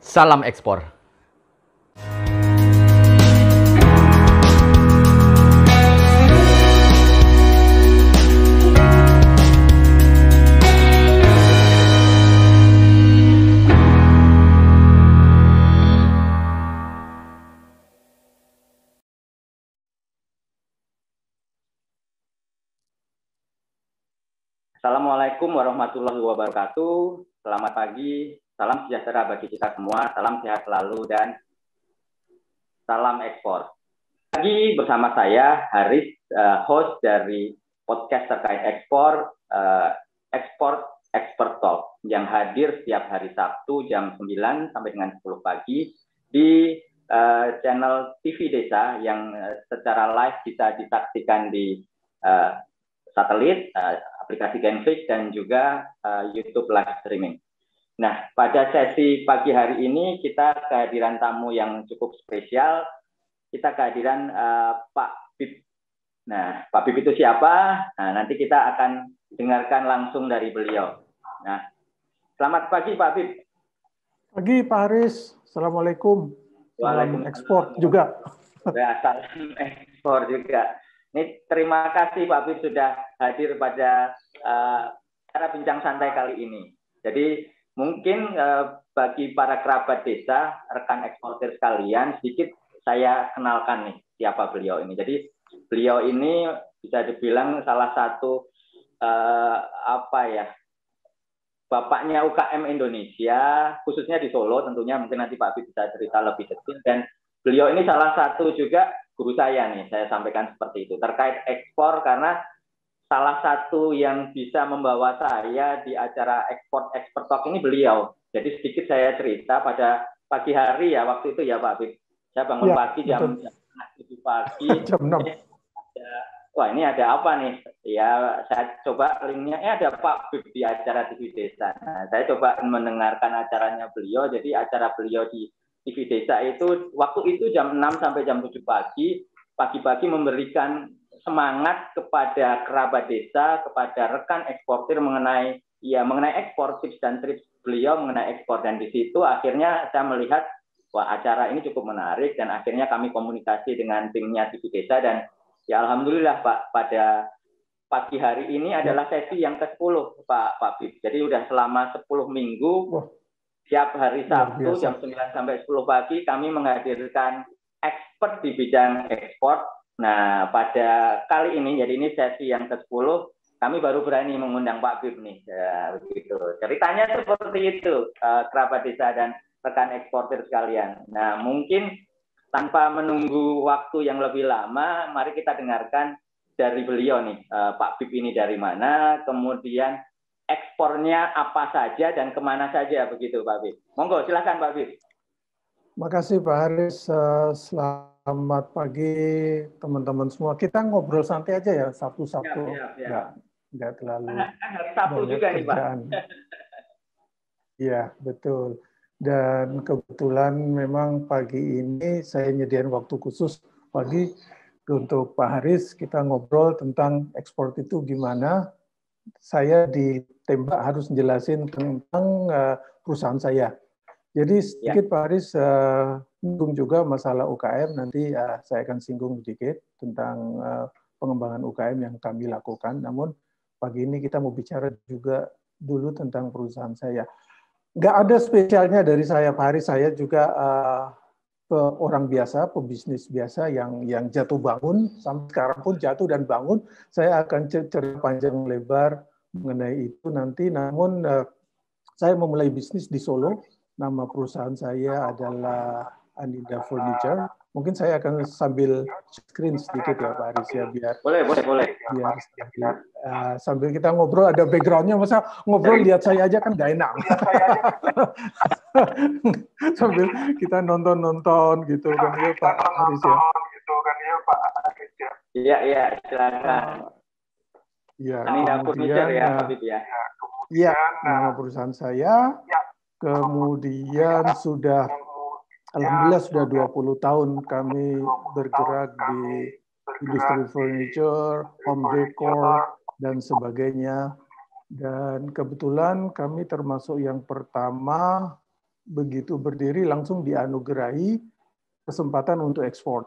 Salam ekspor. Assalamualaikum warahmatullahi wabarakatuh. Selamat pagi, salam sejahtera bagi kita semua, salam sehat selalu, dan salam ekspor. Lagi bersama saya, Haris, host dari podcast terkait ekspor, Export Talk, yang hadir setiap hari Sabtu jam 9 sampai dengan 10 pagi di channel TV Desa yang secara live bisa disaksikan di satelit, aplikasi Genflix, dan juga YouTube live streaming. Nah, pada sesi pagi hari ini kita kehadiran tamu yang cukup spesial. Kita kehadiran Pak Bib. Nah, Pak Bib itu siapa? Nah, nanti kita akan dengarkan langsung dari beliau. Nah, selamat pagi Pak Bib. Pagi Pak Haris. Assalamualaikum. Salam ekspor juga. Ya, salam ekspor juga. Ini terima kasih Pak Bib sudah hadir pada acara bincang santai kali ini. Jadi mungkin bagi para kerabat desa, rekan eksportir sekalian, sedikit saya kenalkan nih siapa beliau ini. Jadi beliau ini bisa dibilang salah satu bapaknya UKM Indonesia, khususnya di Solo tentunya, mungkin nanti Pak Bib bisa cerita lebih detail. Dan beliau ini salah satu juga guru saya nih, saya sampaikan seperti itu, terkait ekspor, karena salah satu yang bisa membawa saya di acara Export Talk ini beliau. Jadi sedikit saya cerita pada pagi hari ya, waktu itu ya Pak Bib. Saya bangun pagi jam 7 pagi. Jam 6. Wah, ini ada apa nih? Ya, saya coba linknya, ada Pak Bib di acara TV Desa. Nah, saya coba mendengarkan acaranya beliau. Jadi acara beliau di TV Desa itu, waktu itu jam 6 sampai jam 7 pagi, pagi-pagi memberikan semangat kepada kerabat desa, kepada rekan eksportir mengenai ekspor, tips dan trik beliau mengenai ekspor. Dan di situ akhirnya saya melihat, wah, acara ini cukup menarik, dan akhirnya kami komunikasi dengan timnya TV Desa, dan ya alhamdulillah Pak, pada pagi hari ini adalah sesi yang ke-10 Pak Bib. Jadi udah selama 10 minggu, tiap hari Sabtu jam 9 sampai 10 pagi kami menghadirkan expert di bidang ekspor. Nah, pada kali ini, jadi ini sesi yang ke-10, kami baru berani mengundang Pak Bib nih. Ya, begitu. Ceritanya seperti itu, kerabat desa dan rekan eksportir sekalian. Nah, mungkin tanpa menunggu waktu yang lebih lama, mari kita dengarkan dari beliau nih, Pak Bib ini dari mana, kemudian ekspornya apa saja dan kemana saja, begitu Pak Bib. Monggo, silakan Pak Bib. Makasih Pak Haris. Selamat pagi teman-teman semua. Kita ngobrol santai aja ya, Sabtu-Sabtu. Nggak terlalu Sabtu juga nih Pak. Iya, betul. Dan kebetulan memang pagi ini saya nyediain waktu khusus pagi untuk Pak Haris. Kita ngobrol tentang ekspor itu gimana. Saya ditembak harus menjelasin tentang perusahaan saya. Jadi sedikit Pak Haris singgung juga masalah UKM, nanti saya akan singgung sedikit tentang pengembangan UKM yang kami lakukan. Namun pagi ini kita mau bicara juga dulu tentang perusahaan saya. Nggak ada spesialnya dari saya Pak Haris, saya juga orang biasa, pebisnis biasa yang jatuh bangun, sampai sekarang pun jatuh dan bangun. Saya akan cerita panjang lebar mengenai itu nanti. Namun saya memulai bisnis di Solo. Nama perusahaan saya adalah Anida Furniture. Mungkin saya akan sambil screen sedikit ya Pak Haris ya, biar biar sambil kita ngobrol ada backgroundnya. Masa ngobrol lihat saya aja kan gak enak. Sambil kita nonton gitu kan ya Pak Haris ya. Iya, silakan. Ya, Anida Furniture ya Pak Bib ya. Iya, nama perusahaan saya. Kemudian alhamdulillah sudah 20 tahun kami bergerak di industri furniture, home decor, dan sebagainya. Dan kebetulan kami termasuk yang pertama begitu berdiri langsung dianugerahi kesempatan untuk ekspor.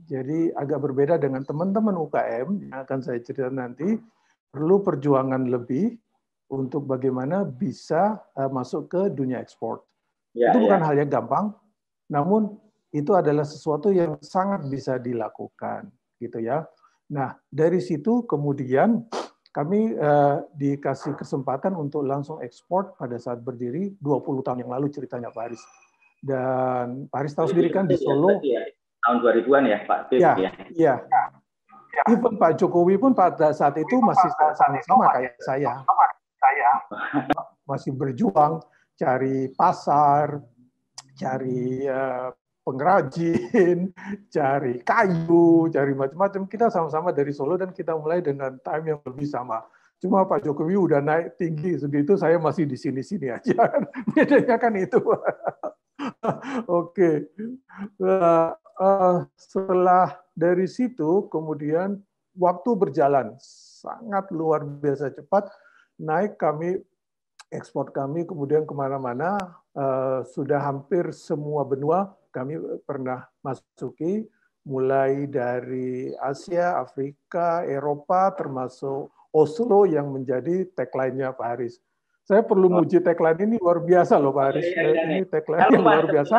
Jadi agak berbeda dengan teman-teman UKM yang akan saya cerita nanti, perlu perjuangan lebih untuk bagaimana bisa masuk ke dunia ekspor. Itu bukan hal yang gampang, namun itu adalah sesuatu yang sangat bisa dilakukan, gitu ya. Nah, dari situ kemudian kami dikasih kesempatan untuk langsung ekspor pada saat berdiri 20 tahun yang lalu ceritanya Pak Haris. Dan Pak Haris tahu sendiri kan di Solo. Tahun 2000-an ya Pak Bib, ya? Iya. Even Pak Jokowi pun pada saat itu masih sama-sama kayak saya. Masih berjuang cari pasar, cari pengrajin, cari kayu, cari macam-macam. Kita sama-sama dari Solo dan kita mulai dengan time yang lebih sama. Cuma Pak Jokowi udah naik tinggi segitu, saya masih di sini-sini aja. Bedanya kan itu. Oke. Setelah dari situ, kemudian waktu berjalan sangat luar biasa cepat. Naik kami, ekspor kami kemudian kemana-mana, sudah hampir semua benua kami pernah masuki, mulai dari Asia, Afrika, Eropa, termasuk Oslo yang menjadi tagline-nya Pak Haris. Saya perlu muji tagline ini luar biasa loh Pak Haris. Ini tagline yang luar biasa.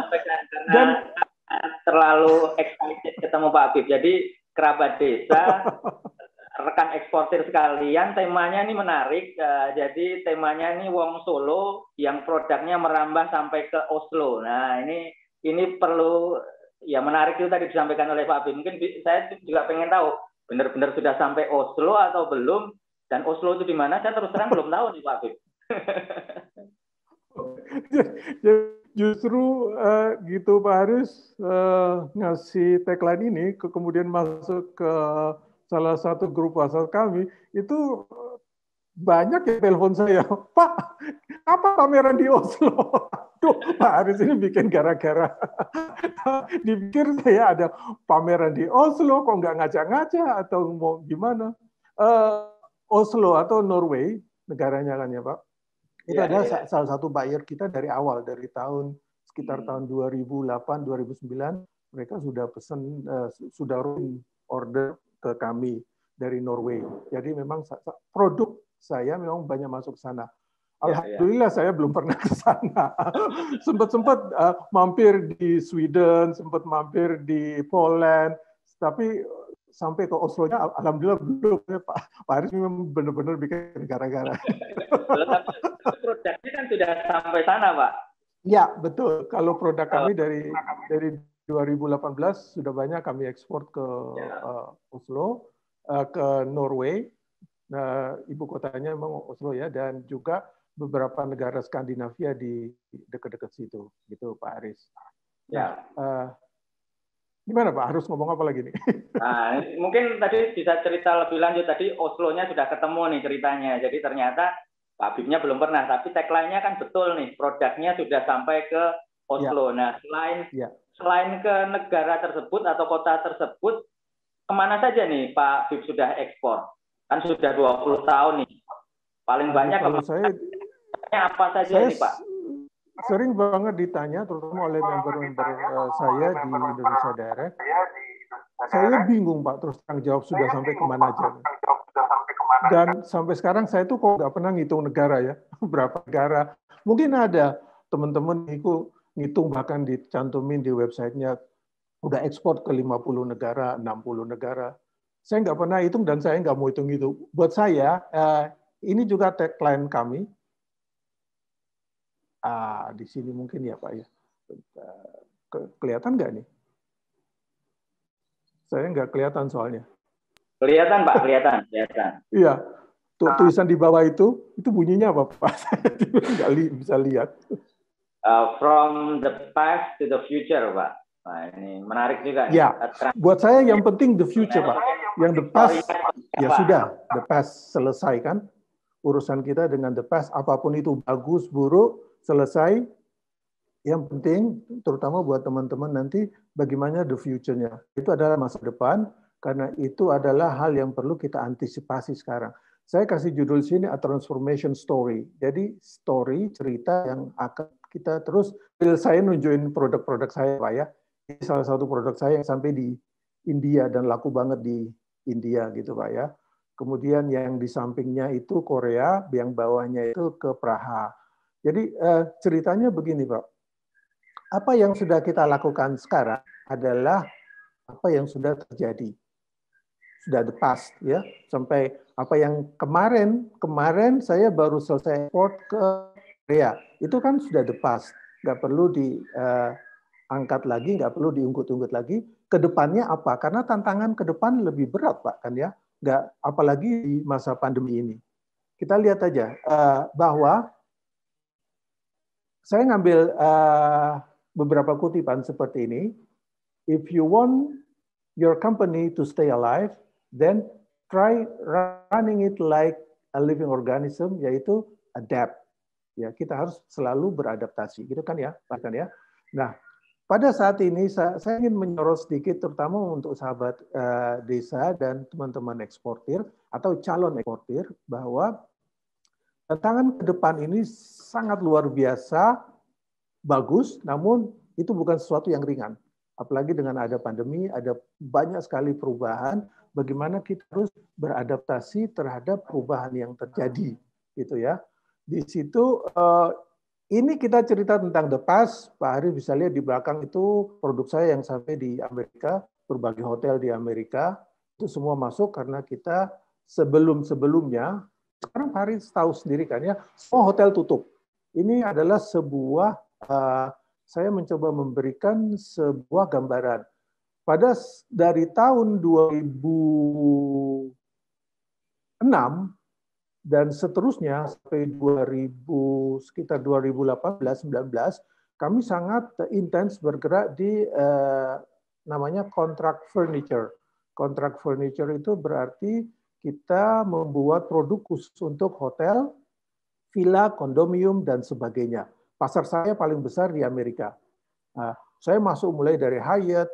Dan terlalu excited ketemu Pak Habib. Jadi kerabat desa, rekan eksportir sekalian, temanya ini menarik. Jadi temanya ini Wong Solo yang produknya merambah sampai ke Oslo. Nah ini perlu ya menarik itu tadi disampaikan oleh Pak Habib. Mungkin saya juga pengen tahu benar-benar sudah sampai Oslo atau belum, dan Oslo itu di mana? Saya terus terang belum tahu nih Pak Habib. Justru gitu Pak Haris ngasih tagline ini, kemudian masuk ke salah satu grup WhatsApp kami, itu banyak yang telepon saya, Pak, apa pameran di Oslo? Duh, Pak Haris ini bikin gara-gara. Dipikir saya ada pameran di Oslo, kok nggak ngajak-ngajak atau mau gimana? Oslo atau Norway, negaranya kan ya Pak? Itu adalah salah satu buyer kita dari awal, dari sekitar tahun 2008-2009, mereka sudah pesan, sudah order ke kami dari Norway. Jadi memang produk saya memang banyak masuk ke sana. Alhamdulillah saya belum pernah ke sana. Sempat mampir di Sweden, sempat mampir di Poland, tapi sampai ke Oslo-nya, alhamdulillah belum. Pak Haris memang benar-benar bikin gara-gara. Produknya kan sudah sampai sana, Pak. Ya, betul. Kalau produk kami dari 2018 sudah banyak kami ekspor ke Oslo, ke Norway. Nah, ibu kotanya memang Oslo ya, dan juga beberapa negara Skandinavia di dekat-dekat situ, gitu Pak Haris. Ya. Gimana Pak? Harus ngomong apa lagi nih? Nah, mungkin tadi bisa cerita lebih lanjut. Tadi Oslo-nya sudah ketemu nih ceritanya. Jadi ternyata Pak Habibnya belum pernah, tapi tagline-nya kan betul nih. Produknya sudah sampai ke Oslo. Nah, selain ke negara tersebut atau kota tersebut, kemana saja nih Pak Habib sudah ekspor? Kan sudah 20 tahun nih. Paling banyak kalau saya apa saja nih Pak? Sering banget ditanya, terutama oleh member-member saya di Indonesia Direct. Saya bingung Pak, terus terang jawab sudah sampai kemana aja. Dan sampai sekarang saya tuh kok nggak pernah ngitung negara ya, berapa negara. Mungkin ada teman-teman ngitung bahkan dicantumin di websitenya, udah ekspor ke 50 negara, 60 negara. Saya nggak pernah hitung dan saya nggak mau hitung itu. Buat saya, ini juga tagline kami. Di sini mungkin ya Pak ya. Kelihatan nggak nih? Saya nggak kelihatan soalnya. Kelihatan Pak, kelihatan. Iya, tulisan di bawah itu bunyinya apa Pak? Saya nggak bisa lihat. From the past to the future Pak. Nah, ini menarik juga. Ya, buat saya yang penting the future Pak. Yang the past, ya sudah, the past selesai kan. Urusan kita dengan the past, apapun itu bagus, buruk, selesai. Yang penting, terutama buat teman-teman nanti, bagaimana the future-nya. Itu adalah masa depan, karena itu adalah hal yang perlu kita antisipasi sekarang. Saya kasih judul sini, A Transformation Story. Jadi, story, cerita yang akan kita terus, saya nunjukin produk-produk saya Pak ya. Ini salah satu produk saya yang sampai di India dan laku banget di India gitu Pak ya. Kemudian yang di sampingnya itu Korea, yang bawahnya itu ke Praha. Jadi ceritanya begini Pak, apa yang sudah kita lakukan sekarang adalah apa yang sudah terjadi, sudah the past ya. Sampai apa yang kemarin saya baru selesai ekspor ke Korea, itu kan sudah the past, nggak perlu diangkat lagi, nggak perlu diungkit-ungkit lagi. Kedepannya apa? Karena tantangan ke depan lebih berat Pak kan ya, nggak apalagi di masa pandemi ini. Kita lihat aja bahwa saya ngambil beberapa kutipan seperti ini. If you want your company to stay alive, then try running it like a living organism, yaitu adapt. Ya, kita harus selalu beradaptasi, gitu kan ya, Pak kan ya. Nah, pada saat ini saya ingin menyorot sedikit, terutama untuk sahabat desa dan teman-teman eksportir atau calon eksportir, bahwa tantangan ke depan ini sangat luar biasa, bagus, namun itu bukan sesuatu yang ringan. Apalagi dengan ada pandemi, ada banyak sekali perubahan, bagaimana kita harus beradaptasi terhadap perubahan yang terjadi, gitu ya. Di situ, ini kita cerita tentang the past, Pak Hari bisa lihat di belakang itu produk saya yang sampai di Amerika, berbagai hotel di Amerika, itu semua masuk karena kita sebelum-sebelumnya, sekarang Pak Hari tahu sendiri kan ya, semua hotel tutup. Ini adalah sebuah, saya mencoba memberikan sebuah gambaran. Dari tahun 2006 dan seterusnya sampai sekitar 2018-19, kami sangat intens bergerak di namanya contract furniture. Contract furniture itu berarti kita membuat produk khusus untuk hotel, villa, kondominium, dan sebagainya. Pasar saya paling besar di Amerika. Saya masuk mulai dari Hyatt,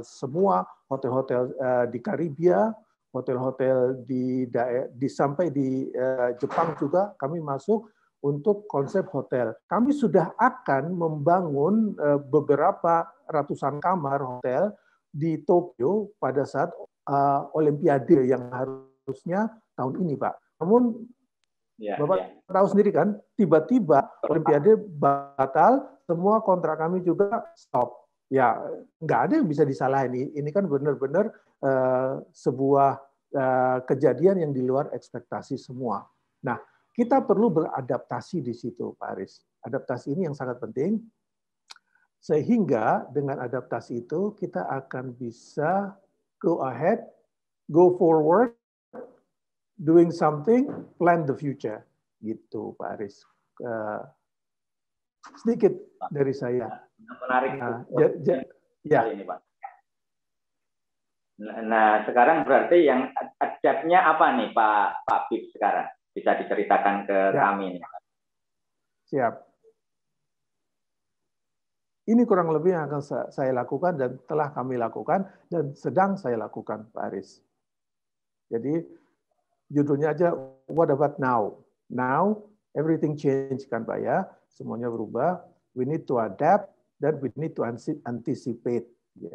semua hotel-hotel di Karibia, hotel-hotel sampai di Jepang juga kami masuk untuk konsep hotel. Kami sudah akan membangun beberapa ratusan kamar hotel di Tokyo pada saat Olimpiade yang harusnya tahun ini, Pak. Namun Bapak tahu sendiri kan, tiba-tiba Olimpiade batal, semua kontrak kami juga stop. Ya, nggak ada yang bisa disalahin. Ini kan benar-benar sebuah kejadian yang di luar ekspektasi semua. Nah, kita perlu beradaptasi di situ, Pak Aris. Adaptasi ini yang sangat penting, sehingga dengan adaptasi itu kita akan bisa go ahead, go forward, doing something, plan the future, gitu Pak Aris. Sedikit dari saya. Menarik. Ya. Ini, Pak. Nah, sekarang berarti yang adaptnya apa nih Pak Bib sekarang? Bisa diceritakan ke kami nih. Siap. Ini kurang lebih yang akan saya lakukan dan telah kami lakukan dan sedang saya lakukan, Pak Aris. Jadi judulnya aja What About Now? Now everything change kan Pak ya, semuanya berubah. We need to adapt dan we need to anticipate. Ya.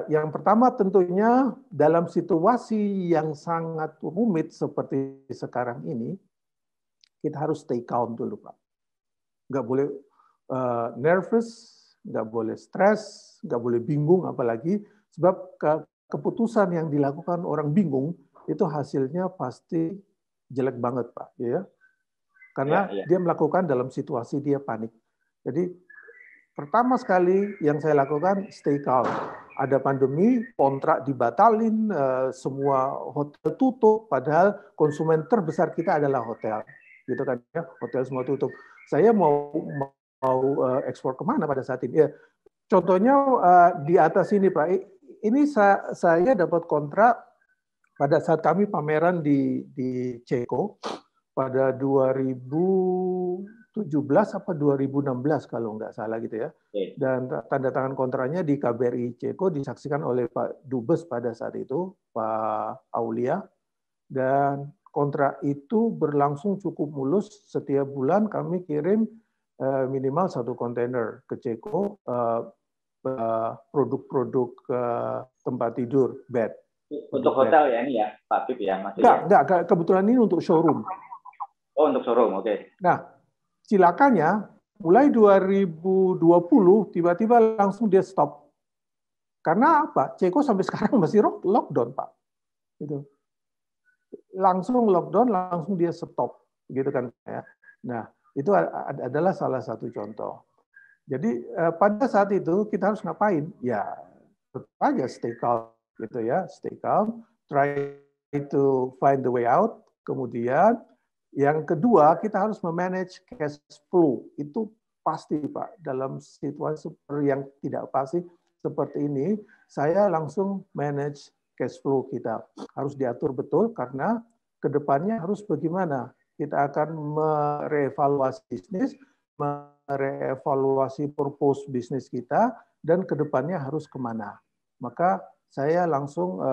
Yang pertama tentunya dalam situasi yang sangat rumit seperti sekarang ini, kita harus stay calm dulu Pak. Nggak boleh nervous, nggak boleh stres, nggak boleh bingung apalagi, sebab keputusan yang dilakukan orang bingung itu hasilnya pasti jelek banget Pak, ya. Karena dia melakukan dalam situasi dia panik. Jadi pertama sekali yang saya lakukan stay calm. Ada pandemi, kontrak dibatalin, semua hotel tutup, padahal konsumen terbesar kita adalah hotel, gitu kan ya. Hotel semua tutup. Saya mau ekspor kemana pada saat ini? Ya, contohnya di atas ini Pak. Ini saya dapat kontrak pada saat kami pameran di Ceko pada 2017 apa 2016 kalau nggak salah gitu ya. Dan tanda tangan kontraknya di KBRI Ceko disaksikan oleh Pak Dubes pada saat itu, Pak Aulia. Dan kontrak itu berlangsung cukup mulus. Setiap bulan kami kirim minimal 1 kontainer ke Ceko produk-produk tempat tidur, bed. Untuk hotel ya ini ya, Pak Bib ya? Enggak, kebetulan ini untuk showroom. Oh, untuk showroom, oke. Nah, silakannya mulai 2020 tiba-tiba langsung dia stop. Karena apa? Ceko sampai sekarang masih lockdown, Pak. Gitu. Langsung lockdown, langsung dia stop, gitu kan ya. Nah, itu adalah salah satu contoh. Jadi pada saat itu kita harus ngapain? Ya, tetap aja stay calm, gitu ya, stay calm, try to find the way out. Kemudian yang kedua kita harus memanage cash flow. Itu pasti Pak, dalam situasi yang tidak pasti seperti ini, saya langsung manage cash flow kita. Harus diatur betul karena kedepannya harus bagaimana? Kita akan merevaluasi bisnis, merevaluasi purpose bisnis kita, dan kedepannya harus kemana. Maka saya langsung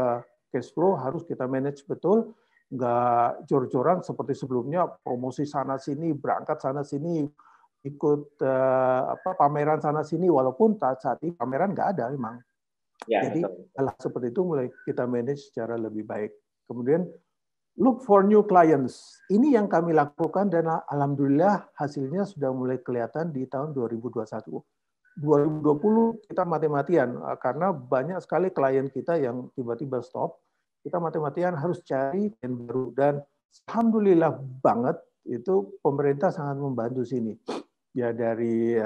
cash flow harus kita manage betul, nggak jor-joran seperti sebelumnya, promosi sana-sini, berangkat sana-sini, ikut pameran sana-sini, walaupun saat ini pameran nggak ada memang. Ya, jadi hal seperti itu mulai kita manage secara lebih baik. Kemudian look for new clients. Ini yang kami lakukan dan alhamdulillah hasilnya sudah mulai kelihatan di tahun 2021. 2020 kita mati-matian karena banyak sekali klien kita yang tiba-tiba stop. Kita mati-matian harus cari yang baru dan alhamdulillah banget itu pemerintah sangat membantu sini. Ya dari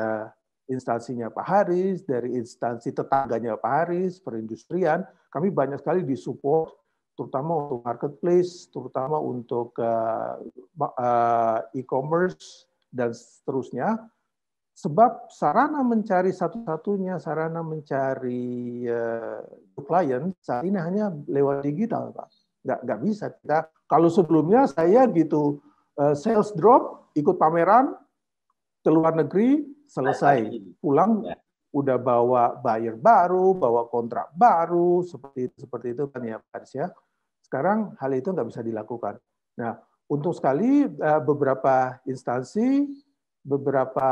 instansinya Pak Haris, dari instansi tetangganya Pak Haris, perindustrian, kami banyak sekali disupport terutama untuk marketplace, terutama untuk e-commerce, dan seterusnya. Sebab sarana mencari satu-satunya, sarana mencari klien, saat ini hanya lewat digital, Pak. Nggak bisa. Kalau sebelumnya saya gitu, sales drop, ikut pameran, ke luar negeri, selesai. Pulang, udah bawa buyer baru, bawa kontrak baru, seperti itu kan ya, Pak ya. Sekarang hal itu nggak bisa dilakukan. Nah, untuk sekali beberapa instansi, beberapa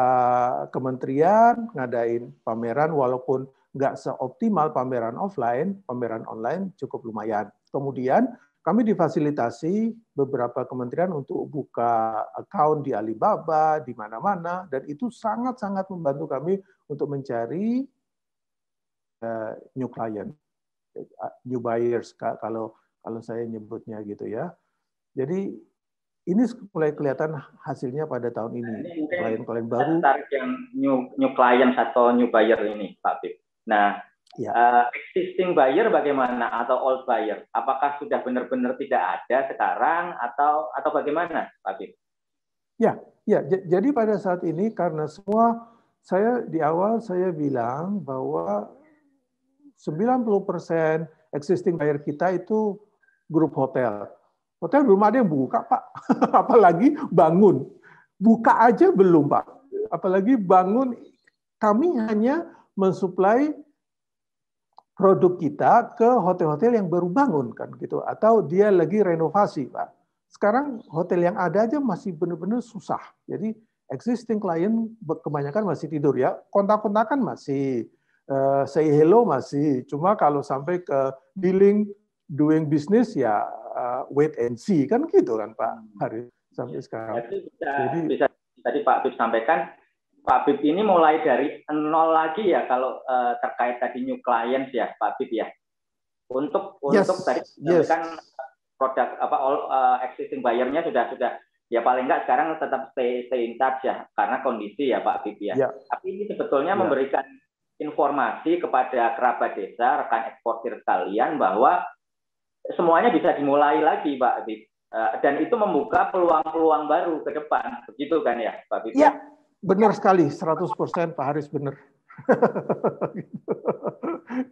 kementerian ngadain pameran, walaupun nggak seoptimal pameran offline, pameran online cukup lumayan. Kemudian kami difasilitasi beberapa kementerian untuk buka account di Alibaba, di mana-mana, dan itu sangat-sangat membantu kami untuk mencari new client, new buyers, kalau saya nyebutnya gitu ya. Jadi ini mulai kelihatan hasilnya pada tahun ini. Klien-klien baru. Tarik yang new clients atau new buyer ini, Pak Bib. Nah, ya. Existing buyer bagaimana atau old buyer? Apakah sudah benar-benar tidak ada sekarang atau bagaimana, Pak Bib? Ya. Jadi pada saat ini karena semua di awal saya bilang bahwa 90% existing buyer kita itu grup hotel. Hotel belum ada yang buka, Pak. Apalagi bangun. Buka aja belum, Pak. Apalagi bangun. Kami hanya mensuplai produk kita ke hotel-hotel yang baru bangun, kan gitu. Atau dia lagi renovasi, Pak. Sekarang hotel yang ada aja masih benar-benar susah. Jadi existing client kebanyakan masih tidur ya. Kontak-kontakan masih, say hello masih. Cuma kalau sampai ke dealing, doing business ya wait and see, kan gitu kan Pak Haris sampai sekarang. Jadi bisa tadi Pak Bib sampaikan, Pak Bib ini mulai dari nol lagi ya kalau terkait tadi new clients ya Pak Bib ya. Untuk tadi kan produk existing buyer-nya sudah ya paling enggak sekarang tetap stay in touch ya karena kondisi ya Pak Bib ya. Tapi ini sebetulnya memberikan informasi kepada kerabat desa, rekan eksportir sekalian bahwa semuanya bisa dimulai lagi, Pak Bib. Dan itu membuka peluang-peluang baru ke depan. Begitu kan ya, Pak Bib? Ya, benar sekali. 100% Pak Haris benar.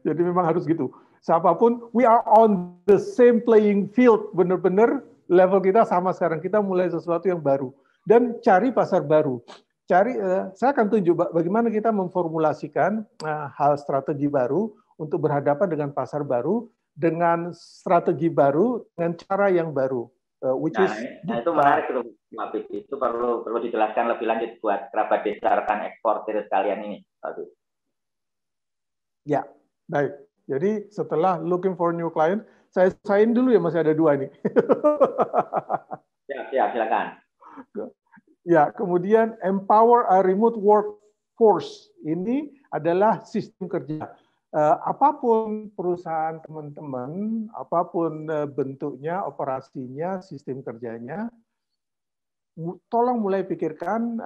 Jadi memang harus gitu. Siapapun, we are on the same playing field. Benar-benar level kita sama sekarang. Kita mulai sesuatu yang baru. Dan cari pasar baru. Saya akan tunjuk bagaimana kita memformulasikan hal strategi baru untuk berhadapan dengan pasar baru, dengan strategi baru, dengan cara yang baru, itu menarik itu. Mabit itu perlu dijelaskan lebih lanjut buat kerabat desa rekan eksportir sekalian ini. Ya, baik. Jadi setelah looking for new client, saya sign dulu ya, masih ada 2 nih. Ya, silakan. Ya, kemudian empower a remote workforce. Ini adalah sistem kerja. Apapun perusahaan teman-teman, apapun bentuknya, operasinya, sistem kerjanya, tolong mulai pikirkan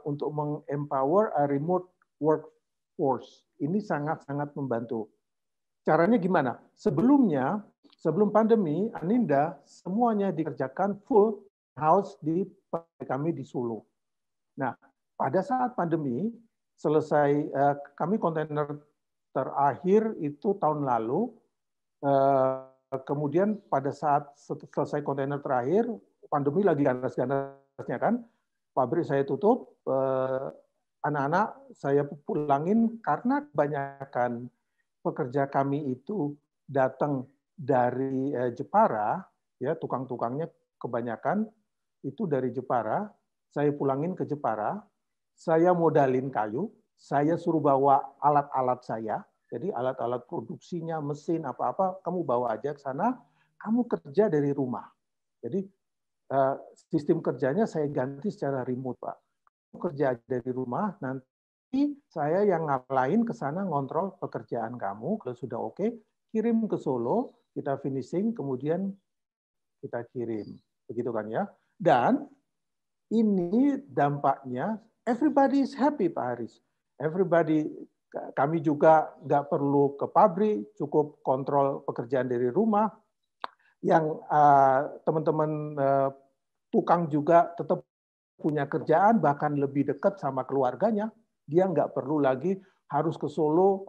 untuk mengempower a remote workforce. Ini sangat-sangat membantu. Caranya gimana? Sebelum pandemi, Aninda semuanya dikerjakan full house di kami di Solo. Nah, pada saat pandemi selesai, kami kontainer terakhir itu tahun lalu. Kemudian pada saat selesai kontainer terakhir, pandemi lagi ganas-ganasnya kan, pabrik saya tutup, anak-anak saya pulangin karena kebanyakan pekerja kami itu datang dari Jepara, ya tukang-tukangnya kebanyakan itu dari Jepara. Saya pulangin ke Jepara, saya modalin kayu, saya suruh bawa alat-alat saya, jadi alat-alat produksinya, mesin apa-apa, kamu bawa aja ke sana, kamu kerja dari rumah. Jadi sistem kerjanya saya ganti secara remote, Pak. Kamu kerja dari rumah, nanti saya yang ngalahin ke sana ngontrol pekerjaan kamu, kalau sudah oke, kirim ke Solo, kita finishing, kemudian kita kirim. Begitu kan ya. Dan ini dampaknya, everybody is happy, Pak Haris. Everybody, kami juga nggak perlu ke pabrik, cukup kontrol pekerjaan dari rumah. Yang teman-teman tukang juga tetap punya kerjaan, bahkan lebih dekat sama keluarganya. Dia nggak perlu lagi harus ke Solo.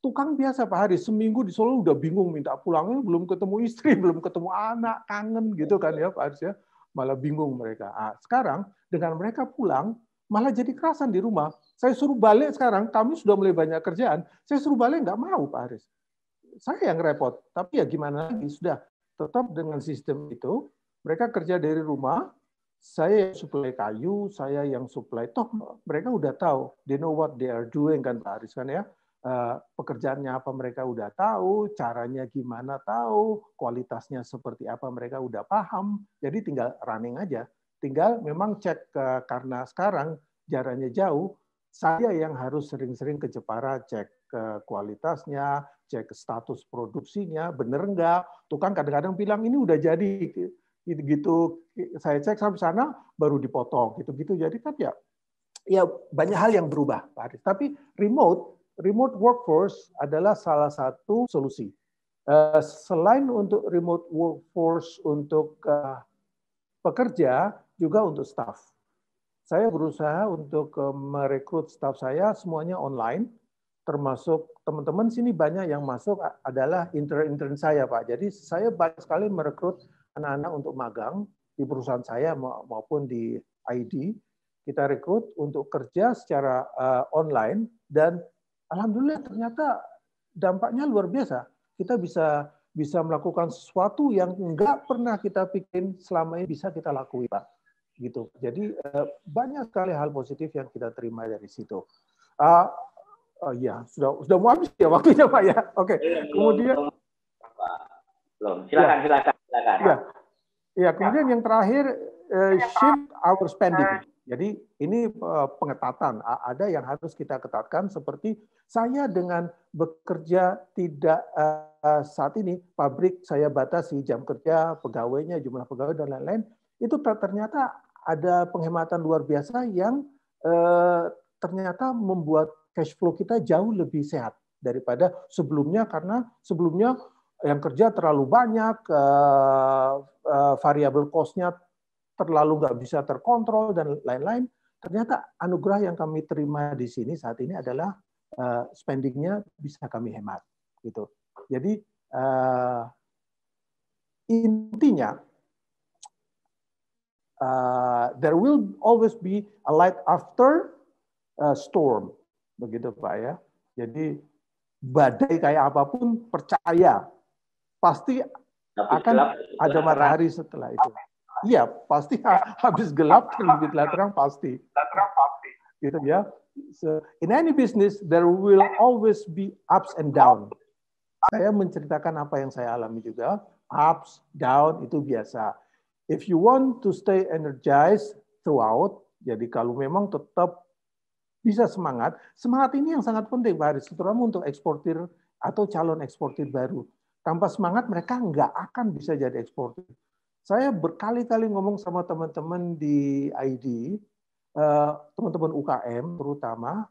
Tukang biasa Pak Haris, seminggu di Solo udah bingung minta pulangnya, belum ketemu istri, belum ketemu anak, kangen gitu kan ya Pak Haris ya. Malah bingung mereka. Sekarang dengan mereka pulang, malah jadi kerasan di rumah. Saya suruh balik sekarang, kami sudah mulai banyak kerjaan, saya suruh balik nggak mau Pak Haris. Saya yang repot, tapi ya gimana lagi, sudah tetap dengan sistem itu, mereka kerja dari rumah, saya yang supply kayu, saya yang supply, toh mereka udah tahu, they know what they are doing kan Pak Haris kan ya. Pekerjaannya apa mereka udah tahu, caranya gimana tahu, kualitasnya seperti apa mereka udah paham, jadi tinggal running aja. Tinggal memang cek, karena sekarang jaraknya jauh, saya yang harus sering-sering ke Jepara cek kualitasnya, cek status produksinya, bener enggak. Tukang kadang-kadang bilang ini udah jadi, gitu-gitu. Saya cek sampai sana baru dipotong, gitu-gitu. Jadi kan ya banyak hal yang berubah, Pak Haris. Tapi remote workforce adalah salah satu solusi. Selain untuk remote workforce untuk pekerja, juga untuk staff. Saya berusaha untuk merekrut staff saya semuanya online, termasuk teman-teman sini banyak yang masuk adalah intern saya, Pak. Jadi saya banyak sekali merekrut anak-anak untuk magang di perusahaan saya maupun di ID. Kita rekrut untuk kerja secara online dan alhamdulillah ternyata dampaknya luar biasa. Kita bisa melakukan sesuatu yang nggak pernah kita pikirin selama ini bisa kita lakuin, Pak. Gitu. Jadi banyak sekali hal positif yang kita terima dari situ. Ya, sudah mau habis ya waktunya Pak ya. Oke. Kemudian silakan. Ya, kemudian yang terakhir shift our spending. Jadi ini pengetatan, ada yang harus kita ketatkan seperti saya dengan bekerja tidak saat ini pabrik saya batasi jam kerja, pegawainya, jumlah pegawai dan lain-lain, itu ternyata ada penghematan luar biasa yang ternyata membuat cash flow kita jauh lebih sehat daripada sebelumnya, karena sebelumnya yang kerja terlalu banyak, variabel cost-nya terlalu nggak bisa terkontrol dan lain-lain. Ternyata anugerah yang kami terima di sini saat ini adalah spending-nya bisa kami hemat, gitu. Jadi intinya there will always be a light after a storm, begitu Pak ya. Jadi badai kayak apapun percaya pasti akan ada matahari setelah itu. Iya, pasti habis gelap terbit terang pasti. Gitu ya. So, in any business there will always be ups and down. Saya menceritakan apa yang saya alami juga. Ups, down itu biasa. If you want to stay energized throughout, jadi kalau memang tetap bisa semangat ini yang sangat penting Pak Haris, terutama untuk eksportir atau calon eksportir baru. Tanpa semangat mereka nggak akan bisa jadi eksportir. Saya berkali-kali ngomong sama teman-teman di ID, teman-teman UKM terutama,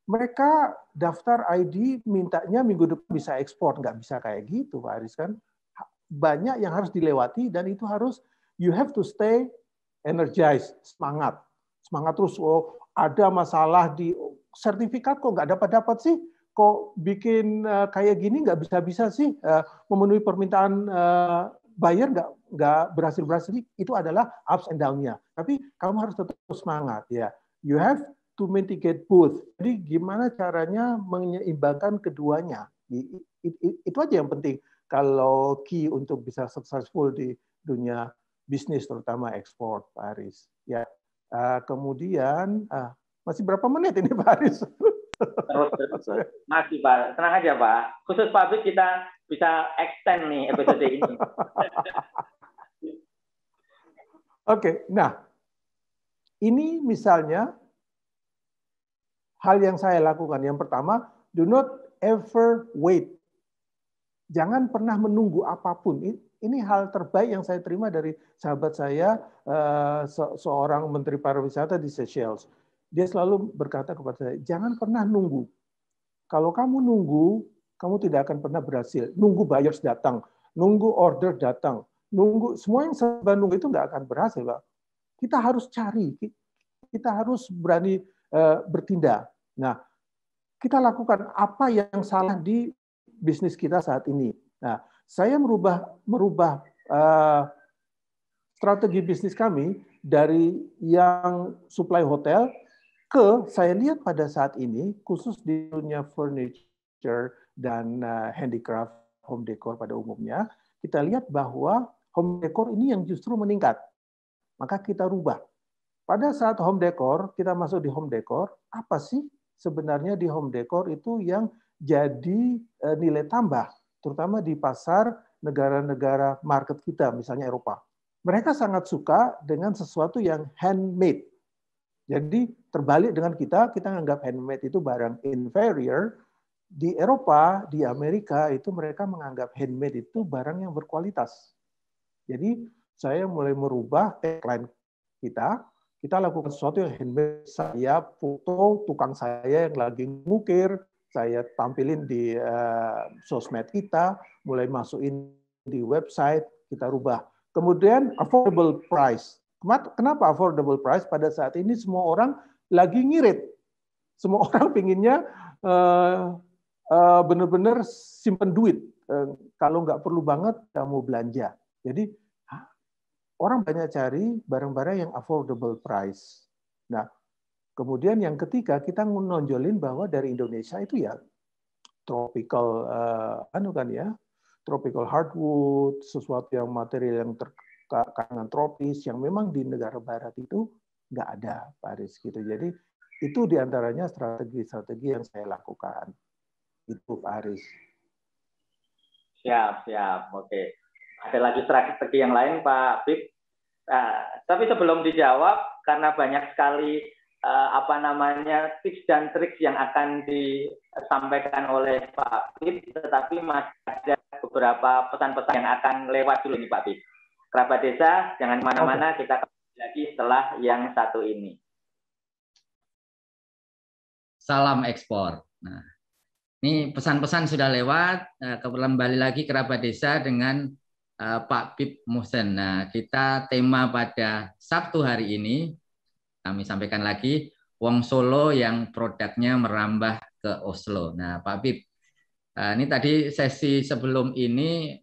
mereka daftar ID mintanya minggu depan bisa ekspor, nggak bisa kayak gitu Pak Haris kan. Banyak yang harus dilewati dan itu harus you have to stay energized, semangat terus. Oh, ada masalah di sertifikat kok nggak dapat sih, kok bikin kayak gini nggak bisa sih, memenuhi permintaan buyer nggak berhasil, itu adalah ups and down-nya. Tapi kamu harus tetap semangat ya. You have to mitigate both. Jadi gimana caranya menyeimbangkan keduanya? Itu aja yang penting kalau key untuk bisa successful di dunia bisnis terutama ekspor, Pak Haris. Ya. Kemudian masih berapa menit ini Pak Haris? Terus. Masih Pak, tenang aja Pak. Khusus Pak Bib kita bisa extend nih episode ini. Oke, nah ini misalnya hal yang saya lakukan. Yang pertama, do not ever wait. Jangan pernah menunggu apapun. Ini hal terbaik yang saya terima dari sahabat saya, seorang menteri pariwisata di Seychelles. Dia selalu berkata kepada saya, jangan pernah nunggu. Kalau kamu nunggu, kamu tidak akan pernah berhasil. Nunggu buyers datang, nunggu order datang, nunggu semua yang serba nunggu itu nggak akan berhasil, Pak. Kita harus cari, kita harus berani bertindak. Nah, kita lakukan apa yang salah di bisnis kita saat ini. Nah, saya merubah strategi bisnis kami dari yang supply hotel ke saya lihat pada saat ini khusus di dunia furniture dan handicraft, home decor pada umumnya, kita lihat bahwa home decor ini yang justru meningkat. Maka kita rubah. Pada saat home decor, kita masuk di home decor, apa sih sebenarnya di home decor itu yang jadi nilai tambah, terutama di pasar negara-negara market kita, misalnya Eropa. Mereka sangat suka dengan sesuatu yang handmade. Jadi terbalik dengan kita menganggap handmade itu barang inferior. Di Eropa, di Amerika itu mereka menganggap handmade itu barang yang berkualitas. Jadi saya mulai merubah tagline kita lakukan sesuatu yang handmade. Saya foto tukang saya yang lagi ngukir, saya tampilin di sosmed kita, mulai masukin di website, kita rubah. Kemudian affordable price. Kenapa affordable price? Pada saat ini semua orang lagi ngirit. Semua orang pinginnya benar-benar simpen duit. Kalau nggak perlu banget, nggak mau belanja. Jadi orang banyak cari barang-barang yang affordable price. Nah, kemudian yang ketiga kita menonjolin bahwa dari Indonesia itu ya tropical tropical hardwood, sesuatu yang material yang kalangan tropis yang memang di negara barat itu nggak ada, Pak Haris gitu. Jadi itu diantaranya strategi-strategi yang saya lakukan. Itu Pak Haris. Siap. Oke. Ada lagi strategi yang lain Pak Bib? Tapi sebelum dijawab, karena banyak sekali tips dan trik yang akan disampaikan oleh Pak Bib, tetapi masih ada beberapa pesan-pesan yang akan lewat dulu nih Pak Bib. Kerabat Desa, jangan kemana-mana, kita kembali lagi setelah yang satu ini. Salam ekspor. Nah, ini pesan-pesan sudah lewat, kembali lagi Kerabat Desa dengan Pak Bib Muhsen. Nah, kita tema pada Sabtu hari ini, kami sampaikan lagi, Wong Solo yang produknya merambah ke Oslo. Nah, Pak Bib, ini tadi sesi sebelum ini,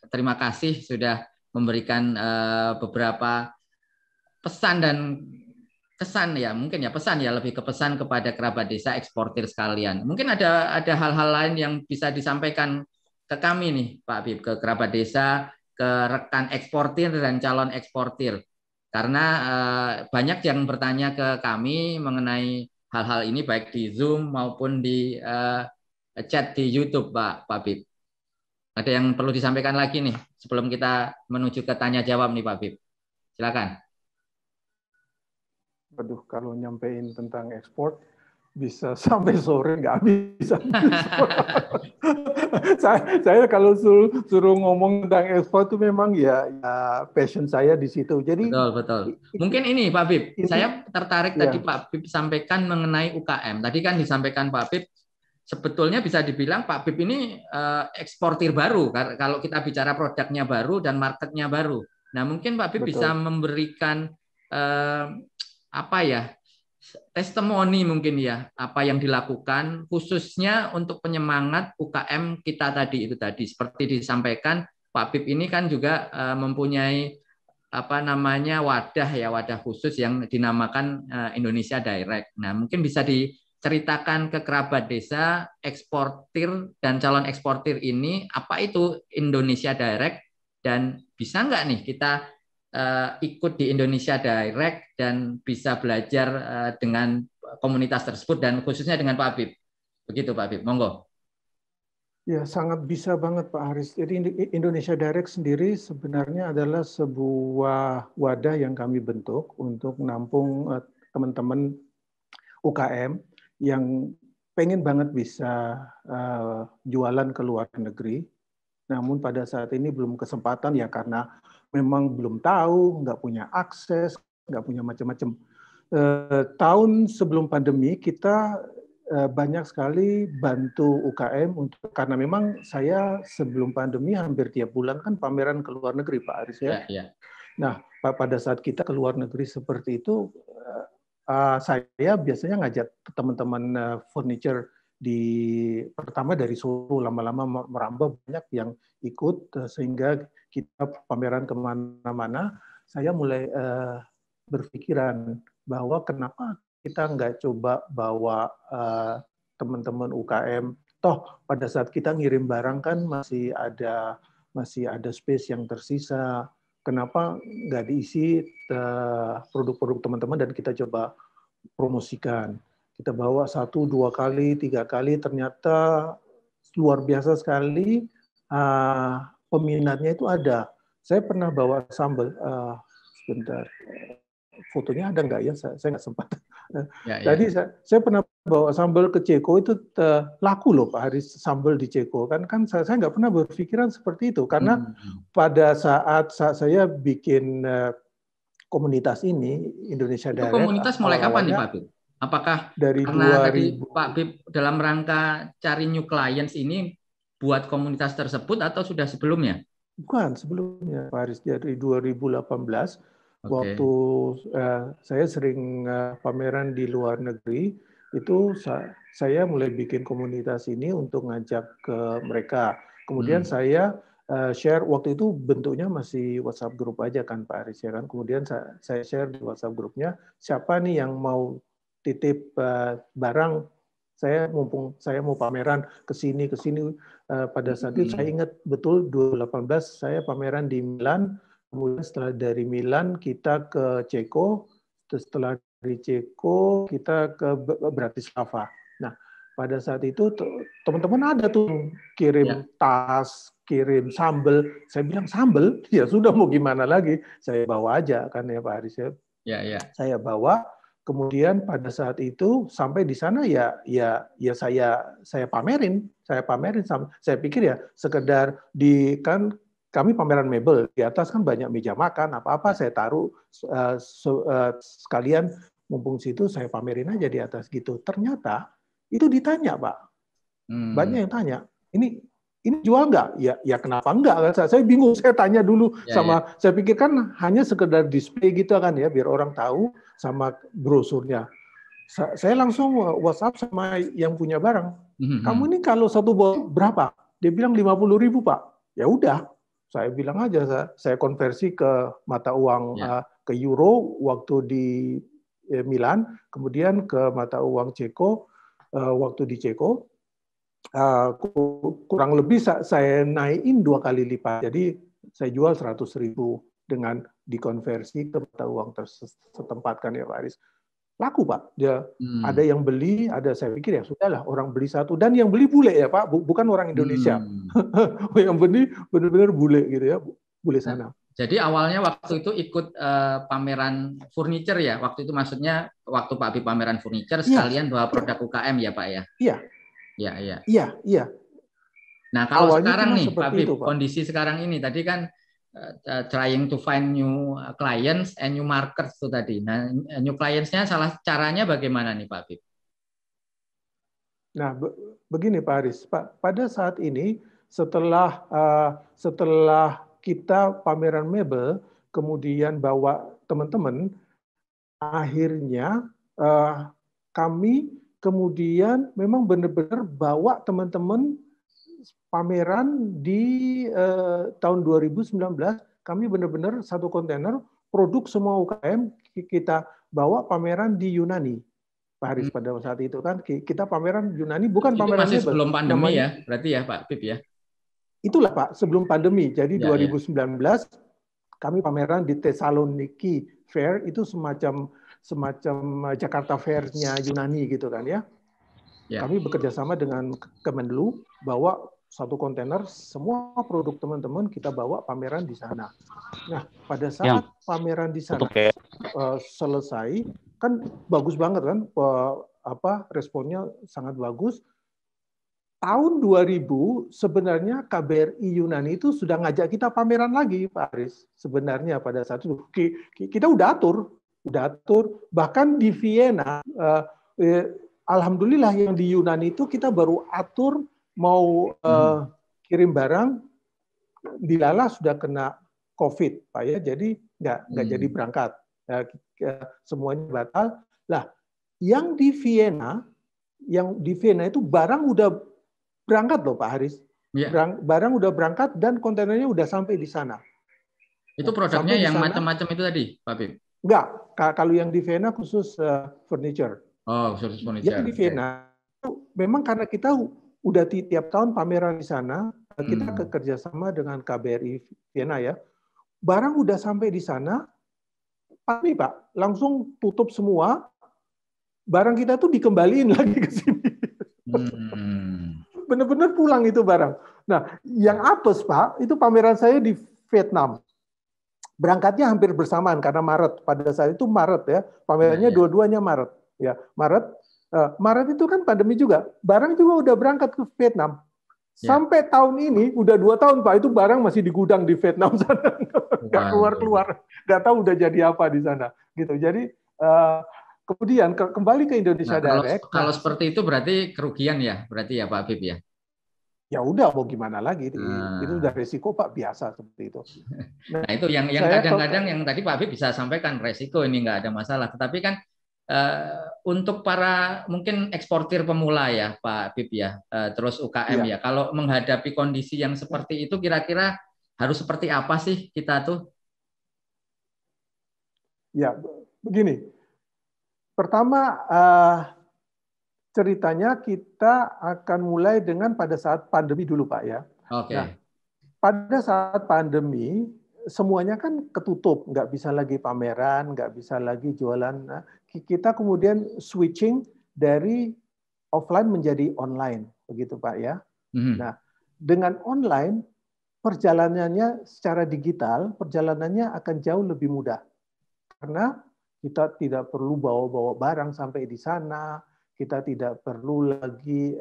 terima kasih sudah memberikan beberapa pesan dan kesan ya, mungkin ya pesan ya, lebih ke pesan kepada kerabat desa eksportir sekalian. Mungkin ada hal-hal lain yang bisa disampaikan ke kami nih Pak Bib, ke kerabat desa, ke rekan eksportir dan calon eksportir. Karena banyak yang bertanya ke kami mengenai hal-hal ini baik di Zoom maupun di chat di YouTube, Pak Bib. Ada yang perlu disampaikan lagi nih sebelum kita menuju ke tanya jawab nih Pak Bib. Silakan. Waduh, kalau nyampein tentang ekspor bisa sampai sore nggak bisa. saya kalau suruh ngomong tentang ekspor itu memang ya passion saya di situ. Jadi betul. Mungkin ini Pak Bib, saya tertarik ya. tadi Pak Bib sampaikan mengenai UKM. Tadi kan disampaikan Pak Bib, sebetulnya bisa dibilang Pak Bib ini eksportir baru kalau kita bicara produknya baru dan marketnya baru. Nah mungkin Pak Bib bisa memberikan apa ya, testimoni mungkin ya, apa yang dilakukan khususnya untuk penyemangat UKM kita tadi itu tadi. Seperti disampaikan Pak Bib ini kan juga mempunyai apa namanya wadah khusus yang dinamakan Indonesia Direct. Nah mungkin bisa diceritakan ke kerabat desa eksportir dan calon eksportir ini apa itu Indonesia Direct dan bisa nggak nih kita ikut di Indonesia Direct dan bisa belajar dengan komunitas tersebut dan khususnya dengan Pak Bib. Begitu Pak Bib, monggo. Ya, sangat bisa banget Pak Haris. Jadi Indonesia Direct sendiri sebenarnya adalah sebuah wadah yang kami bentuk untuk menampung teman-teman UKM yang pengen banget bisa jualan ke luar negeri. Namun pada saat ini belum kesempatan ya karena memang belum tahu, nggak punya akses, nggak punya macam-macam. Tahun sebelum pandemi kita banyak sekali bantu UKM karena memang saya sebelum pandemi hampir tiap bulan kan pameran ke luar negeri Pak Aris ya. Nah pada saat kita ke luar negeri seperti itu, saya biasanya ngajak teman-teman furniture pertama dari Solo, lama-lama merambah banyak yang ikut sehingga kita pameran kemana-mana. Saya mulai berpikiran bahwa kenapa kita nggak coba bawa teman-teman UKM. Toh pada saat kita ngirim barang kan masih ada space yang tersisa. Kenapa nggak diisi produk-produk teman-teman dan kita coba promosikan. Kita bawa 1, 2 kali, 3 kali, ternyata luar biasa sekali peminatnya itu ada. Saya pernah bawa sambal, sebentar, fotonya ada nggak ya? Saya nggak sempat. Tadi saya pernah bawa sambal ke Ceko itu laku loh Pak Haris, sambal di Ceko kan saya nggak pernah berpikiran seperti itu karena pada saat saya bikin komunitas ini Indonesia Direct. Itu komunitas mulai kapan nih Pak Bib? Apakah dari karena tadi Pak Bib dalam rangka cari new clients ini buat komunitas tersebut atau sudah sebelumnya? Bukan, sebelumnya Pak Haris, dari 2018 waktu saya sering pameran di luar negeri, itu saya mulai bikin komunitas ini untuk ngajak ke mereka. Kemudian saya share, waktu itu bentuknya masih WhatsApp group aja kan Pak Haris ya kan. Kemudian saya share di WhatsApp grupnya, siapa nih yang mau titip barang, mumpung saya mau pameran ke sini pada saat itu saya ingat betul 2018 saya pameran di Milan, kemudian setelah dari Milan kita ke Ceko, setelah dari Ceko kita ke Bratislava. Nah pada saat itu teman-teman ada tuh kirim tas, kirim sambel. Saya bilang sambel, ya sudah mau gimana lagi, saya bawa aja kan ya Pak Haris ya. Saya bawa. Kemudian pada saat itu sampai di sana ya saya pamerin. Saya pikir ya sekedar kan kami pameran mebel, di atas kan banyak meja makan, apa-apa saya taruh sekalian mumpung situ saya pamerin aja di atas gitu. Ternyata itu ditanya Pak, banyak yang tanya, ini jual nggak? Ya kenapa enggak? Saya bingung, saya tanya dulu saya pikir kan hanya sekedar display gitu kan ya, biar orang tahu sama brosurnya. Saya langsung WhatsApp sama yang punya barang. Kamu ini kalau satu botol berapa? Dia bilang 50.000 Pak. Ya udah, saya bilang aja, saya konversi ke mata uang ke euro waktu di Milan, kemudian ke mata uang Ceko waktu di Ceko. Kurang lebih saya naikin 2 kali lipat. Jadi saya jual 100.000 dengan dikonversi ke mata uang setempat kan ya Pak Aris. Laku Pak, dia ada yang beli, ada saya pikir ya sudahlah orang beli satu, dan yang beli bule ya Pak, bukan orang Indonesia. Yang beli benar-benar bule gitu ya, bule sana. Jadi awalnya waktu itu ikut pameran furniture ya, waktu itu maksudnya waktu Pak Habib pameran furniture sekalian bawa produk UKM ya Pak ya? Iya. Iya. Nah kalau awalnya sekarang nih Pak Habib, itu, Pak. kondisi sekarang ini tadi kan trying to find new clients and new markets itu tadi. Nah new clients-nya salah caranya bagaimana nih Pak Habib? Nah begini Pak Aris, pada saat ini setelah kita pameran mebel, kemudian bawa teman-teman, akhirnya kami kemudian memang benar-benar bawa teman-teman pameran di tahun 2019, kami benar-benar satu kontainer produk semua UKM kita bawa pameran di Yunani. Pak Haris pada saat itu kan kita pameran Yunani, bukan itu pameran masih mebel. Sebelum pandemi ya, berarti ya Pak Habib ya? Itulah Pak, sebelum pandemi. Jadi 2019 kami pameran di Thessaloniki Fair, itu semacam Jakarta Fair-nya Yunani gitu kan ya. Kami bekerja sama dengan Kemenlu, bawa satu kontainer semua produk teman-teman kita bawa pameran di sana. Nah, pada saat pameran di sana selesai, kan bagus banget kan, responnya sangat bagus. Tahun 2000 sebenarnya KBRI Yunani itu sudah ngajak kita pameran lagi, Pak Aris. Sebenarnya pada saat itu kita udah atur, bahkan di Vienna, alhamdulillah yang di Yunani itu kita baru atur mau kirim barang, dilala sudah kena COVID, Pak ya, jadi nggak jadi berangkat, semuanya batal. Lah, yang di Vienna itu barang udah berangkat loh Pak Haris. Barang udah berangkat dan kontainernya udah sampai di sana. Itu produknya yang macam-macam itu tadi, Pak Habib? Enggak, kalau yang di Vienna khusus furniture. Oh, khusus furniture. Yang di Vienna, memang karena kita udah tiap tahun pameran di sana, kita kerjasama dengan KBRI Vienna ya. Barang udah sampai di sana, pasti Pak, langsung tutup semua. Barang kita tuh dikembaliin lagi ke sini. Benar-benar pulang itu barang. Nah, yang apes Pak, itu pameran saya di Vietnam. Berangkatnya hampir bersamaan karena Maret. Pada saat itu Maret ya, pamerannya dua-duanya Maret. Ya, Maret itu kan pandemi juga. Barang juga udah berangkat ke Vietnam. Sampai tahun ini udah 2 tahun Pak, itu barang masih di gudang di Vietnam sana, nggak keluar, nggak tahu udah jadi apa di sana. Gitu. Jadi kemudian kembali ke Indonesia Direct. Kalau seperti itu berarti kerugian ya, berarti ya Pak Habib ya? Ya udah mau gimana lagi, itu udah resiko Pak, biasa seperti itu. Nah itu yang kadang-kadang yang tadi Pak Habib bisa sampaikan, resiko ini nggak ada masalah. Tetapi kan untuk para mungkin eksportir pemula ya Pak Habib ya, terus UKM ya, kalau menghadapi kondisi yang seperti itu kira-kira harus seperti apa sih kita tuh? Ya begini. Pertama, ceritanya kita akan mulai dengan pada saat pandemi dulu, Pak ya. Oke. Nah, pada saat pandemi, semuanya kan ketutup, nggak bisa lagi pameran, nggak bisa lagi jualan. Nah, kita kemudian switching dari offline menjadi online, begitu Pak ya. Nah, dengan online, perjalanannya secara digital, perjalanannya akan jauh lebih mudah. Karena kita tidak perlu bawa-bawa barang sampai di sana, kita tidak perlu lagi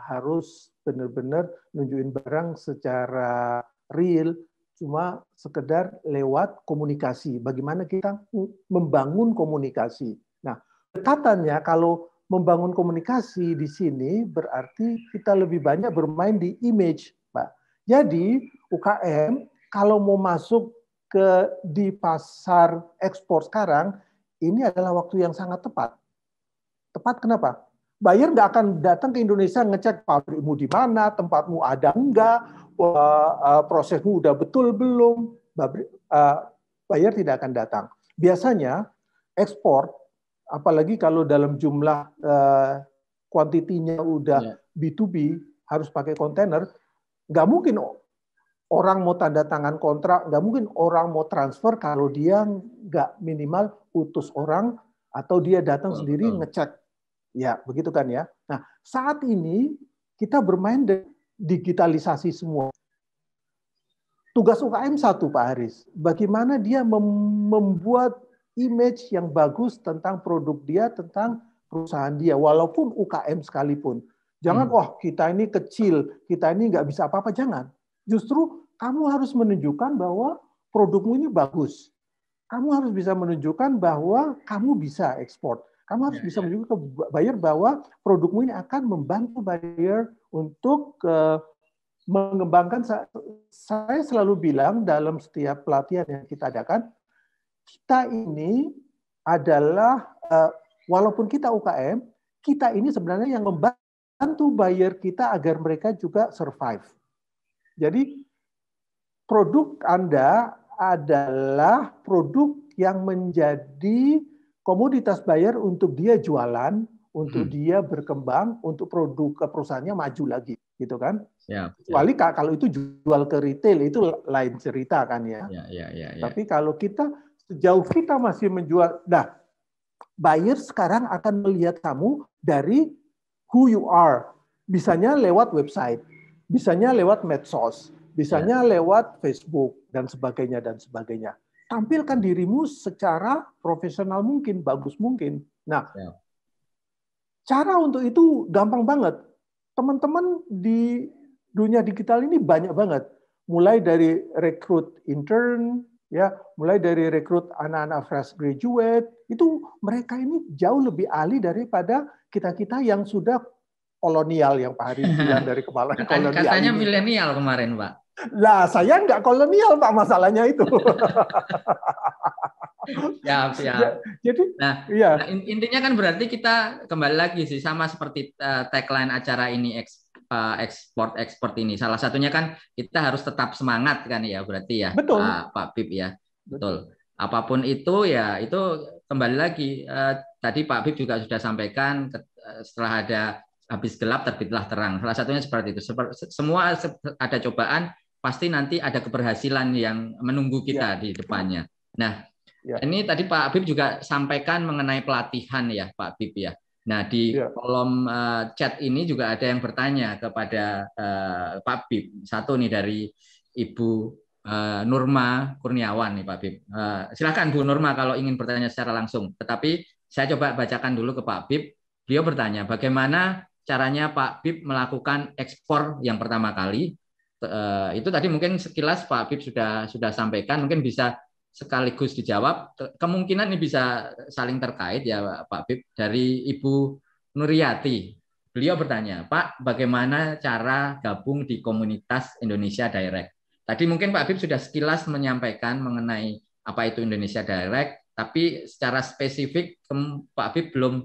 harus benar-benar nunjukin barang secara real, cuma sekedar lewat komunikasi. Bagaimana kita membangun komunikasi. Nah, catatannya kalau membangun komunikasi di sini berarti kita lebih banyak bermain di image, Pak. Jadi UKM kalau mau masuk di pasar ekspor sekarang, ini adalah waktu yang sangat tepat. Tepat kenapa? Buyer nggak akan datang ke Indonesia ngecek pabrikmu di mana, tempatmu ada enggak, prosesmu udah betul belum. Buyer tidak akan datang. Biasanya ekspor, apalagi kalau dalam jumlah kuantitinya udah B2B, harus pakai kontainer, nggak mungkin orang mau tanda tangan kontrak, nggak mungkin orang mau transfer kalau dia nggak minimal utus orang atau dia datang sendiri ngecek. Ya, begitu kan ya. Nah, saat ini kita bermain dengan digitalisasi semua. Tugas UKM satu, Pak Haris. Bagaimana dia membuat image yang bagus tentang produk dia, tentang perusahaan dia, walaupun UKM sekalipun. Jangan, wah kita ini kecil, kita ini nggak bisa apa-apa. Jangan. Justru kamu harus menunjukkan bahwa produkmu ini bagus. Kamu harus bisa menunjukkan bahwa kamu bisa ekspor. Kamu harus bisa menunjukkan ke buyer bahwa produkmu ini akan membantu buyer untuk mengembangkan. Saya selalu bilang dalam setiap pelatihan yang kita adakan, kita ini adalah, walaupun kita UKM, kita ini sebenarnya yang membantu buyer kita agar mereka juga survive. Jadi produk Anda adalah produk yang menjadi komoditas buyer untuk dia jualan, untuk dia berkembang, untuk produk ke perusahaannya maju lagi, gitu kan? Kecuali kalau itu jual ke retail itu lain cerita kan ya. Tapi kalau kita sejauh kita masih menjual, nah buyer sekarang akan melihat kamu dari who you are, bisanya lewat website, bisanya lewat medsos, bisanya lewat Facebook dan sebagainya dan sebagainya. Tampilkan dirimu secara profesional mungkin, bagus mungkin. Nah, cara untuk itu gampang banget. Teman-teman di dunia digital ini banyak banget. Mulai dari rekrut intern, ya, mulai dari rekrut anak-anak fresh graduate, itu mereka ini jauh lebih ahli daripada kita-kita yang sudah kolonial, yang Pak Haris bilang dari kepala kolonial. Katanya milenial kemarin, Pak. Lah, saya nggak kolonial, Pak, masalahnya itu. Siap. Jadi, nah, intinya kan berarti kita kembali lagi sih sama seperti tagline acara ini, ekspor ini. Salah satunya kan kita harus tetap semangat kan ya, berarti ya. Betul. Pak Bib ya. Betul. Apapun itu ya, itu kembali lagi. Tadi Pak Bib juga sudah sampaikan setelah ada habis gelap terbitlah terang. Salah satunya seperti itu. Semua ada cobaan, pasti nanti ada keberhasilan yang menunggu kita di depannya. Nah, ini tadi Pak Bib juga sampaikan mengenai pelatihan ya, Pak Bib ya. Nah, di kolom chat ini juga ada yang bertanya kepada Pak Bib. Satu nih dari Ibu Nurma Kurniawan nih, Pak Bib. Silakan Bu Nurma kalau ingin bertanya secara langsung. Tetapi saya coba bacakan dulu ke Pak Bib. Beliau bertanya, bagaimana caranya Pak Bib melakukan ekspor yang pertama kali? Itu tadi mungkin sekilas Pak Bib sudah sampaikan, mungkin bisa sekaligus dijawab. Kemungkinan ini bisa saling terkait ya Pak Bib. Dari Ibu Nuryati. Beliau bertanya, Pak, bagaimana cara gabung di komunitas Indonesia Direct? Tadi mungkin Pak Bib sudah sekilas menyampaikan mengenai apa itu Indonesia Direct, tapi secara spesifik Pak Bib belum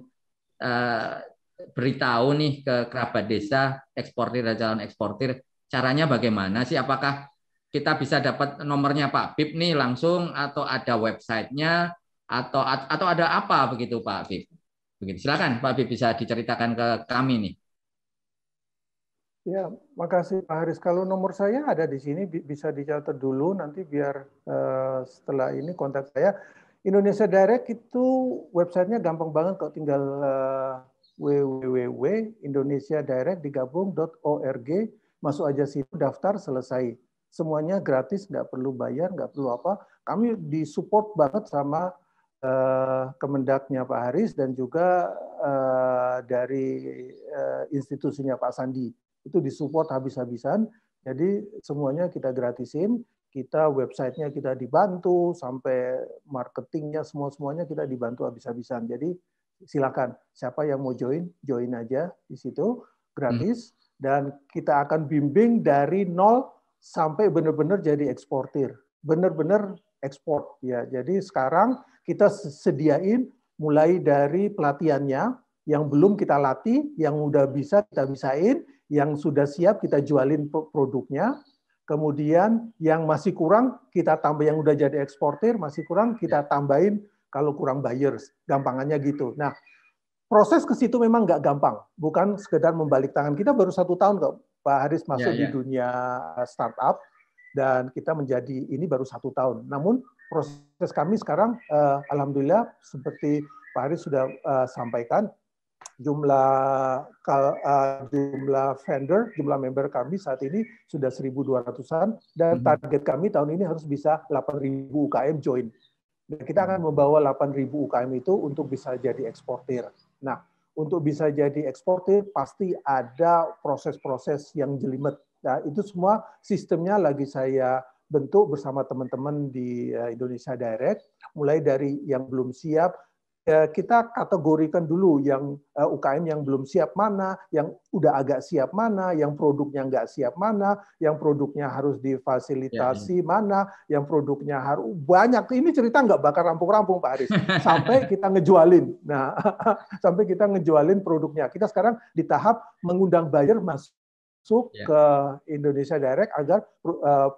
beritahu nih ke kerabat desa, eksportir dan calon eksportir, caranya bagaimana sih? Apakah kita bisa dapat nomornya Pak Bib nih langsung, atau ada websitenya, atau ada apa begitu Pak Bib? Begitu. Silakan Pak Bib, bisa diceritakan ke kami nih. Ya, makasih Pak Haris. Kalau nomor saya ada di sini, bisa dicatat dulu nanti biar setelah ini kontak saya. Indonesia Direct itu websitenya gampang banget, kok tinggal www.indonesiadirect.org, masuk aja situ, daftar, selesai. Semuanya gratis, nggak perlu bayar, nggak perlu apa. Kami disupport banget sama Kemendaknya Pak Haris dan juga dari institusinya Pak Sandi. Itu disupport habis-habisan. Jadi semuanya kita gratisin. Kita websitenya kita dibantu, sampai marketingnya semuanya kita dibantu habis-habisan. Jadi silakan, siapa yang mau join aja di situ, gratis. Dan kita akan bimbing dari nol sampai benar-benar jadi eksportir, benar-benar ekspor ya. Jadi sekarang kita sediain mulai dari pelatihannya, yang belum kita latih, yang udah bisa kita bisain, yang sudah siap kita jualin produknya. Kemudian yang masih kurang kita tambah, yang udah jadi eksportir masih kurang kita tambahin kalau kurang buyers, gampangannya gitu. Nah, proses ke situ memang nggak gampang, bukan sekedar membalik tangan. Kita baru 1 tahun kok Pak Haris masuk di dunia startup. dan kita menjadi ini baru 1 tahun. Namun proses kami sekarang, alhamdulillah seperti Pak Haris sudah sampaikan, jumlah vendor, jumlah member kami saat ini sudah 1.200-an, dan target kami tahun ini harus bisa 8.000 UKM join. Dan kita akan membawa 8.000 UKM itu untuk bisa jadi eksportir. Nah, untuk bisa jadi eksportir pasti ada proses-proses yang jelimet. Nah, itu semua sistemnya lagi saya bentuk bersama teman-teman di Indonesia Direct, mulai dari yang belum siap. Kita kategorikan dulu yang UKM yang belum siap mana, yang udah agak siap mana, yang produknya nggak siap mana, yang produknya harus difasilitasi mana, yang produknya harus banyak. Ini cerita nggak bakal rampung-rampung Pak Haris. Sampai kita ngejualin. Nah, sampai kita ngejualin produknya. Kita sekarang di tahap mengundang buyer masuk ke Indonesia Direct agar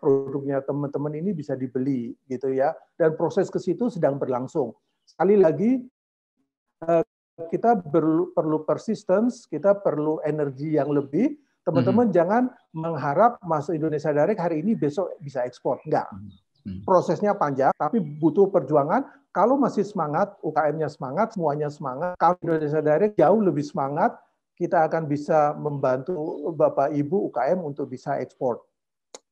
produknya teman-teman ini bisa dibeli gitu ya. Dan proses ke situ sedang berlangsung. Sekali lagi, kita perlu persistence, kita perlu energi yang lebih. Teman-teman jangan mengharap masuk Indonesia Direct hari ini, besok bisa ekspor. Enggak. Prosesnya panjang, tapi butuh perjuangan. Kalau masih semangat, UKM-nya semangat, semuanya semangat, kalau Indonesia Direct jauh lebih semangat, kita akan bisa membantu Bapak Ibu UKM untuk bisa ekspor.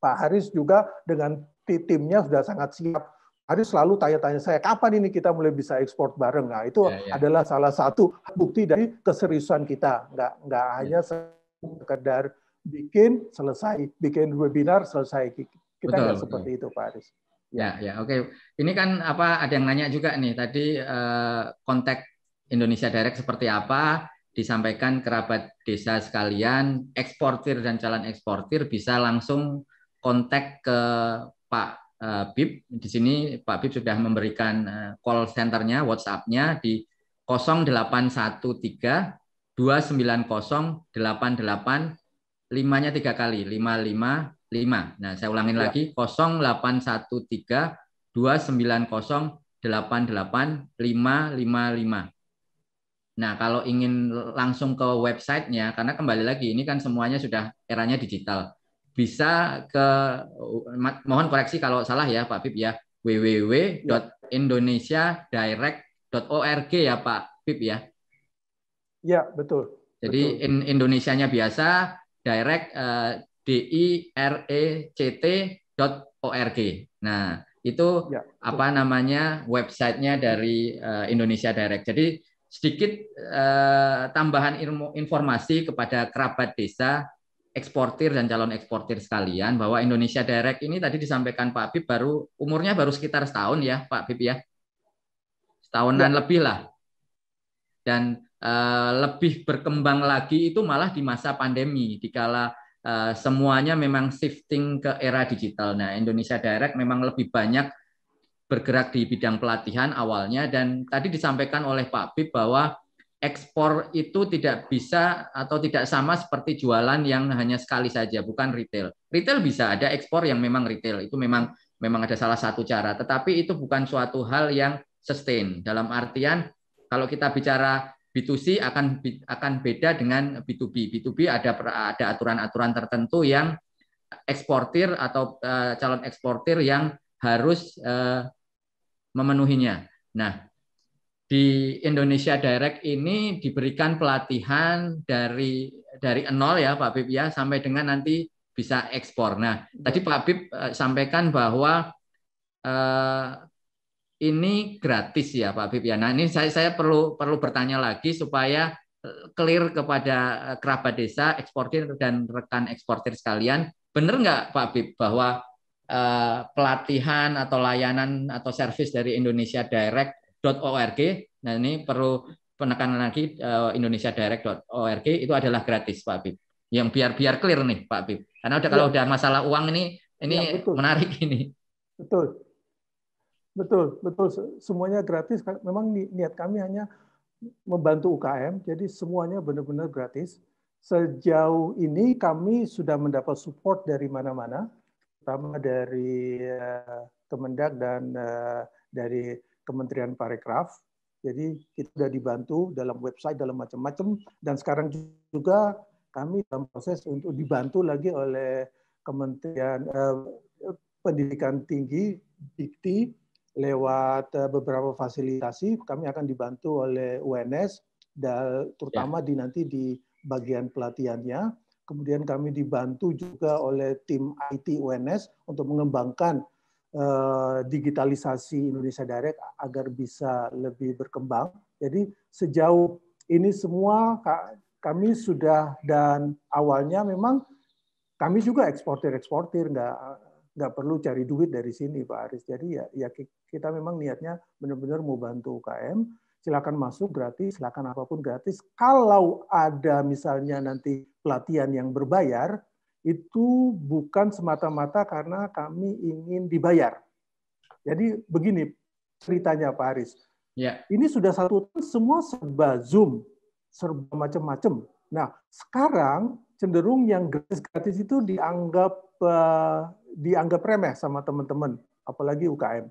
Pak Haris juga dengan timnya sudah sangat siap. Haris selalu tanya-tanya saya, kapan ini kita mulai bisa ekspor bareng? Nah, itu adalah salah satu bukti dari keseriusan kita. Nggak hanya sekedar bikin, selesai. Bikin webinar, selesai. Kita nggak seperti itu, Pak Haris. Ya, oke. Ini kan ada yang nanya juga nih, tadi kontak Indonesia Direct seperti apa, disampaikan kerabat desa sekalian, eksportir dan calon eksportir bisa langsung kontak ke Pak Bib. Di sini Pak Bib sudah memberikan call center-nya, WhatsApp-nya di 0813 290 88 5-nya 3 kali, 555. Nah, saya ulangin lagi, 0813 290 88 555. Nah, kalau ingin langsung ke websitenya, karena kembali lagi, ini kan semuanya sudah eranya digital. Bisa ke, mohon koreksi kalau salah ya Pak Bib ya, www.indonesiadirect.org ya Pak Bib ya. Ya, betul. Jadi Indonesianya biasa, direct direct.org. Nah, itu apa namanya websitenya dari Indonesia Direct. Jadi sedikit tambahan informasi kepada kerabat desa, eksportir dan calon eksportir sekalian, bahwa Indonesia Direct ini tadi disampaikan Pak Bib umurnya baru sekitar setahun ya Pak Bib ya, setahunan lebih lah, dan lebih berkembang lagi itu malah di masa pandemi, dikala semuanya memang shifting ke era digital. Nah, Indonesia Direct memang lebih banyak bergerak di bidang pelatihan awalnya, dan tadi disampaikan oleh Pak Bib bahwa ekspor itu tidak bisa atau tidak sama seperti jualan yang hanya sekali saja, bukan retail. Retail bisa, ada ekspor yang memang retail, itu memang ada salah satu cara, tetapi itu bukan suatu hal yang sustain. Dalam artian kalau kita bicara B2C akan beda dengan B2B. B2B ada aturan-aturan tertentu yang eksportir atau calon eksportir yang harus memenuhinya. Nah, di Indonesia Direct ini diberikan pelatihan dari nol ya Pak Bib ya, sampai dengan nanti bisa ekspor. Nah, tadi Pak Bib sampaikan bahwa ini gratis ya Pak Bib ya. Nah, ini saya perlu bertanya lagi supaya clear kepada kerabat desa, eksportir dan rekan eksportir sekalian. Benar nggak Pak Bib bahwa pelatihan atau layanan atau servis dari Indonesia Direct.org, nah ini perlu penekanan lagi, indonesiadirect.org itu adalah gratis Pak Bib. Yang biar clear nih Pak Bib. Karena kalau udah masalah uang ini menarik ini. Betul. Semuanya gratis. Memang niat kami hanya membantu UKM, jadi semuanya benar-benar gratis. Sejauh ini kami sudah mendapat support dari mana-mana, terutama dari Kemendag dan dari Kementerian Parekraf. Jadi kita sudah dibantu dalam website, dalam macam-macam, dan sekarang juga kami dalam proses untuk dibantu lagi oleh Kementerian pendidikan tinggi, Dikti, lewat beberapa fasilitasi. Kami akan dibantu oleh UNS, terutama nanti di bagian pelatihannya. Kemudian kami dibantu juga oleh tim IT UNS untuk mengembangkan digitalisasi Indonesia Direct agar bisa lebih berkembang. Jadi sejauh ini semua kami sudah, dan awalnya memang kami juga eksportir, nggak perlu cari duit dari sini, Pak Aris. Jadi ya kita memang niatnya benar-benar mau bantu UKM. Silakan masuk gratis, silakan apapun gratis. Kalau ada misalnya nanti pelatihan yang berbayar, itu bukan semata-mata karena kami ingin dibayar. Jadi begini ceritanya, Pak Aris. Ya. Ini sudah 1 tahun semua serba Zoom, serba macam-macam. Nah, sekarang cenderung yang gratis-gratis itu dianggap remeh sama teman-teman, apalagi UKM.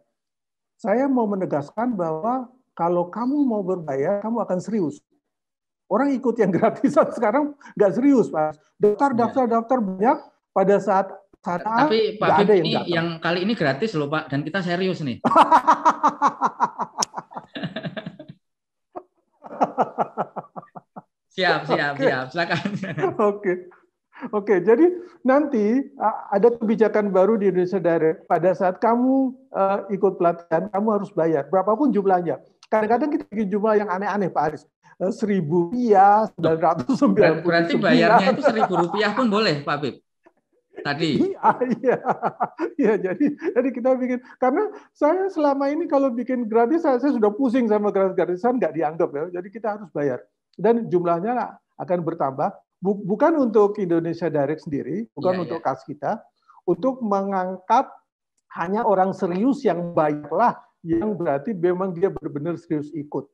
Saya mau menegaskan bahwa kalau kamu mau berbayar, kamu akan serius. Orang ikut yang gratisan sekarang nggak serius, Pak. Daftar banyak, pada saat tapi Pak Bib ini yang kali ini gratis loh, Pak, dan kita serius nih. Siap, silakan. Oke, jadi nanti ada kebijakan baru di Indonesia Direct. Pada saat kamu ikut pelatihan, kamu harus bayar, berapapun jumlahnya. Kadang-kadang kita bikin jumlah yang aneh-aneh, Pak Aris. Rp1.000, 999. Berarti bayarnya itu Rp1.000 pun boleh, Pak Bib? Tadi. Iya, jadi kita bikin, karena saya selama ini kalau bikin gratis, saya sudah pusing sama gratis-gratisan, nggak dianggap ya. Jadi kita harus bayar. Dan jumlahnya akan bertambah. Bukan untuk Indonesia Direct sendiri, bukan untuk kas kita, untuk mengangkat hanya orang serius yang bayarlah, yang berarti memang dia benar-benar serius ikut.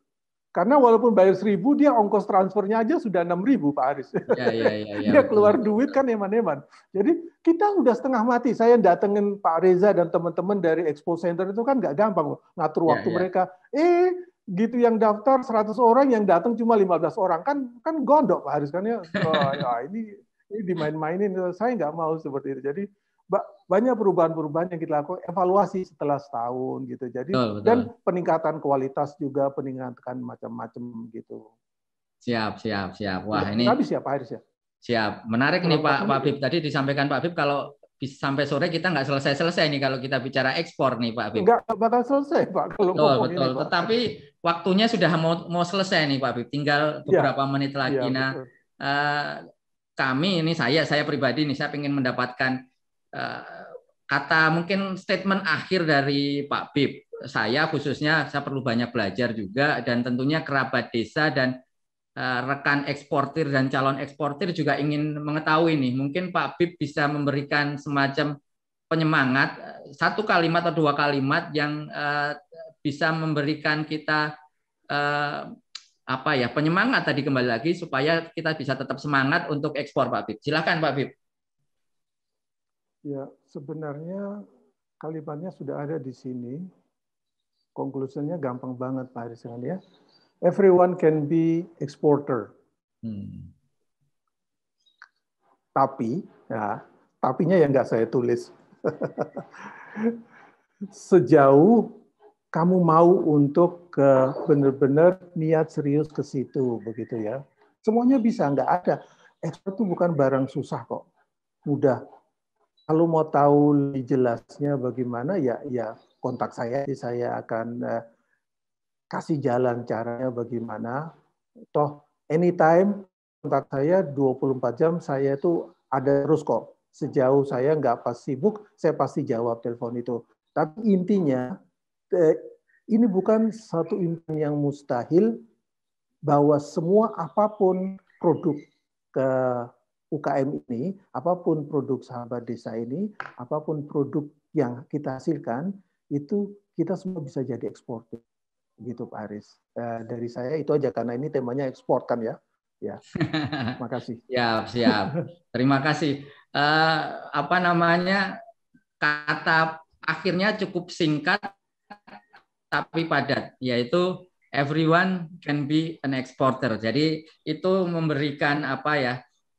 Karena walaupun bayar 1.000, dia ongkos transfernya aja sudah 6.000, Pak Aris. Dia keluar duit kan eman-eman. Jadi kita udah setengah mati. Saya datengin Pak Reza dan teman-teman dari Expo Center itu kan nggak gampang ngatur waktu mereka. Gitu yang daftar 100 orang, yang datang cuma 15 orang. Kan gondok Pak Haris kan ya. Ini dimain-mainin. Saya nggak mau seperti itu. Jadi banyak perubahan-perubahan yang kita lakukan, evaluasi setelah setahun gitu. Jadi betul. Dan peningkatan kualitas juga, peningkatan macam-macam gitu. Siap. Wah, ini habis ya Pak Haris ya. Siap. Menarik nih Pak Bib. Tadi disampaikan Pak Bib kalau sampai sore kita nggak selesai nih kalau kita bicara ekspor nih Pak Bib. Nggak bakal selesai Pak kalau ngomong betul. Ini, Pak. Tetapi waktunya sudah mau selesai nih Pak Bib. Tinggal beberapa menit lagi. Kami ini saya pribadi nih, saya ingin mendapatkan kata mungkin statement akhir dari Pak Bib. Saya khususnya saya perlu banyak belajar juga, dan tentunya kerabat desa dan rekan eksportir dan calon eksportir juga ingin mengetahui nih, mungkin Pak Bib bisa memberikan semacam penyemangat, 1 kalimat atau 2 kalimat yang bisa memberikan kita penyemangat tadi, kembali lagi supaya kita bisa tetap semangat untuk ekspor, Pak Bib. Silakan Pak Bib. Ya, sebenarnya kalimatnya sudah ada di sini. Konklusinya gampang banget Pak Haris ya. Everyone can be exporter. Tapi, tapinya yang nggak saya tulis. Sejauh kamu mau untuk benar-benar niat serius ke situ, begitu ya. Semuanya bisa, nggak ada. Ekspor itu bukan barang susah kok, mudah. Kalau mau tahu lebih jelasnya bagaimana, ya kontak saya akan kasih jalan caranya bagaimana. Toh anytime kontak saya 24 jam, saya itu ada terus kok. Sejauh saya nggak pas sibuk, saya pasti jawab telepon itu. Tapi intinya, ini bukan satu impian yang mustahil bahwa semua apapun produk ke UKM ini, apapun produk sahabat desa ini, apapun produk yang kita hasilkan, itu kita semua bisa jadi eksportir. Gitu Pak Haris. Dari saya itu aja, karena ini temanya ekspor kan ya. Ya. Makasih. Siap. Terima kasih. Kata akhirnya cukup singkat tapi padat, yaitu everyone can be an exporter. Jadi itu memberikan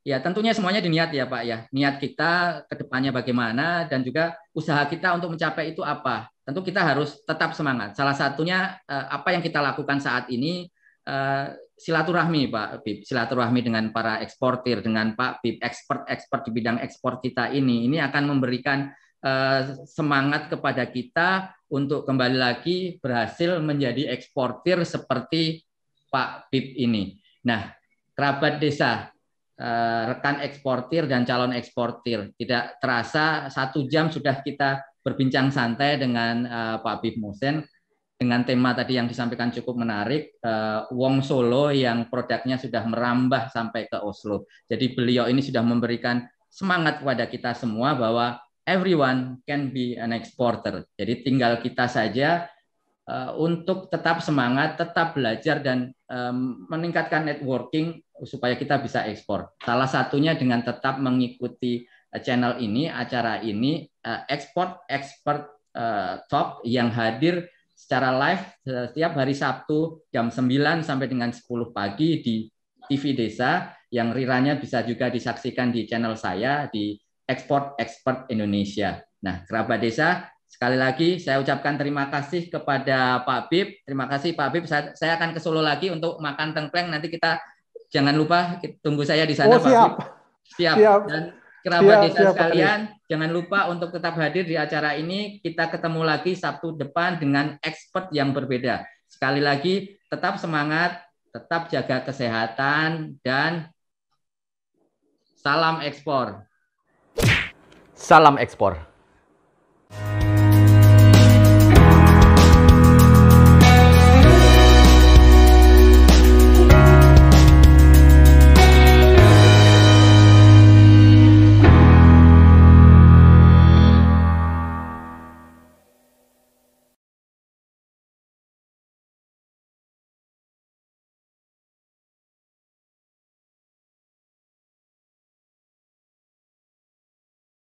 Ya, tentunya semuanya diniat ya Pak ya. Niat kita ke depannya bagaimana dan juga usaha kita untuk mencapai itu apa. Tentu kita harus tetap semangat. Salah satunya apa yang kita lakukan saat ini silaturahmi Pak Bib, silaturahmi dengan para eksportir, dengan Pak Bib, expert di bidang ekspor kita ini akan memberikan semangat kepada kita untuk kembali lagi berhasil menjadi eksportir seperti Pak Bib ini. Nah, kerabat desa, rekan eksportir dan calon eksportir. Tidak terasa 1 jam sudah kita berbincang santai dengan Pak Bib Muhsen dengan tema tadi yang disampaikan cukup menarik, Wong Solo yang produknya sudah merambah sampai ke Oslo. Jadi beliau ini sudah memberikan semangat kepada kita semua bahwa everyone can be an exporter. Jadi tinggal kita saja untuk tetap semangat, tetap belajar dan meningkatkan networking supaya kita bisa ekspor. Salah satunya dengan tetap mengikuti channel ini, acara ini, Export Expert Talk yang hadir secara live setiap hari Sabtu jam 9 sampai dengan 10 pagi di TV Desa, yang riranya bisa juga disaksikan di channel saya di Export Expert Indonesia. Nah, kerabat desa, sekali lagi saya ucapkan terima kasih kepada Pak Bib. Terima kasih Pak Bib. Saya akan ke Solo lagi untuk makan tengkleng. Nanti kita jangan lupa tunggu saya di sana, Pak Bib. Siap. Dan kerabat desa sekalian, jangan lupa untuk tetap hadir di acara ini. Kita ketemu lagi Sabtu depan dengan expert yang berbeda. Sekali lagi, tetap semangat, tetap jaga kesehatan, dan salam ekspor. Salam ekspor.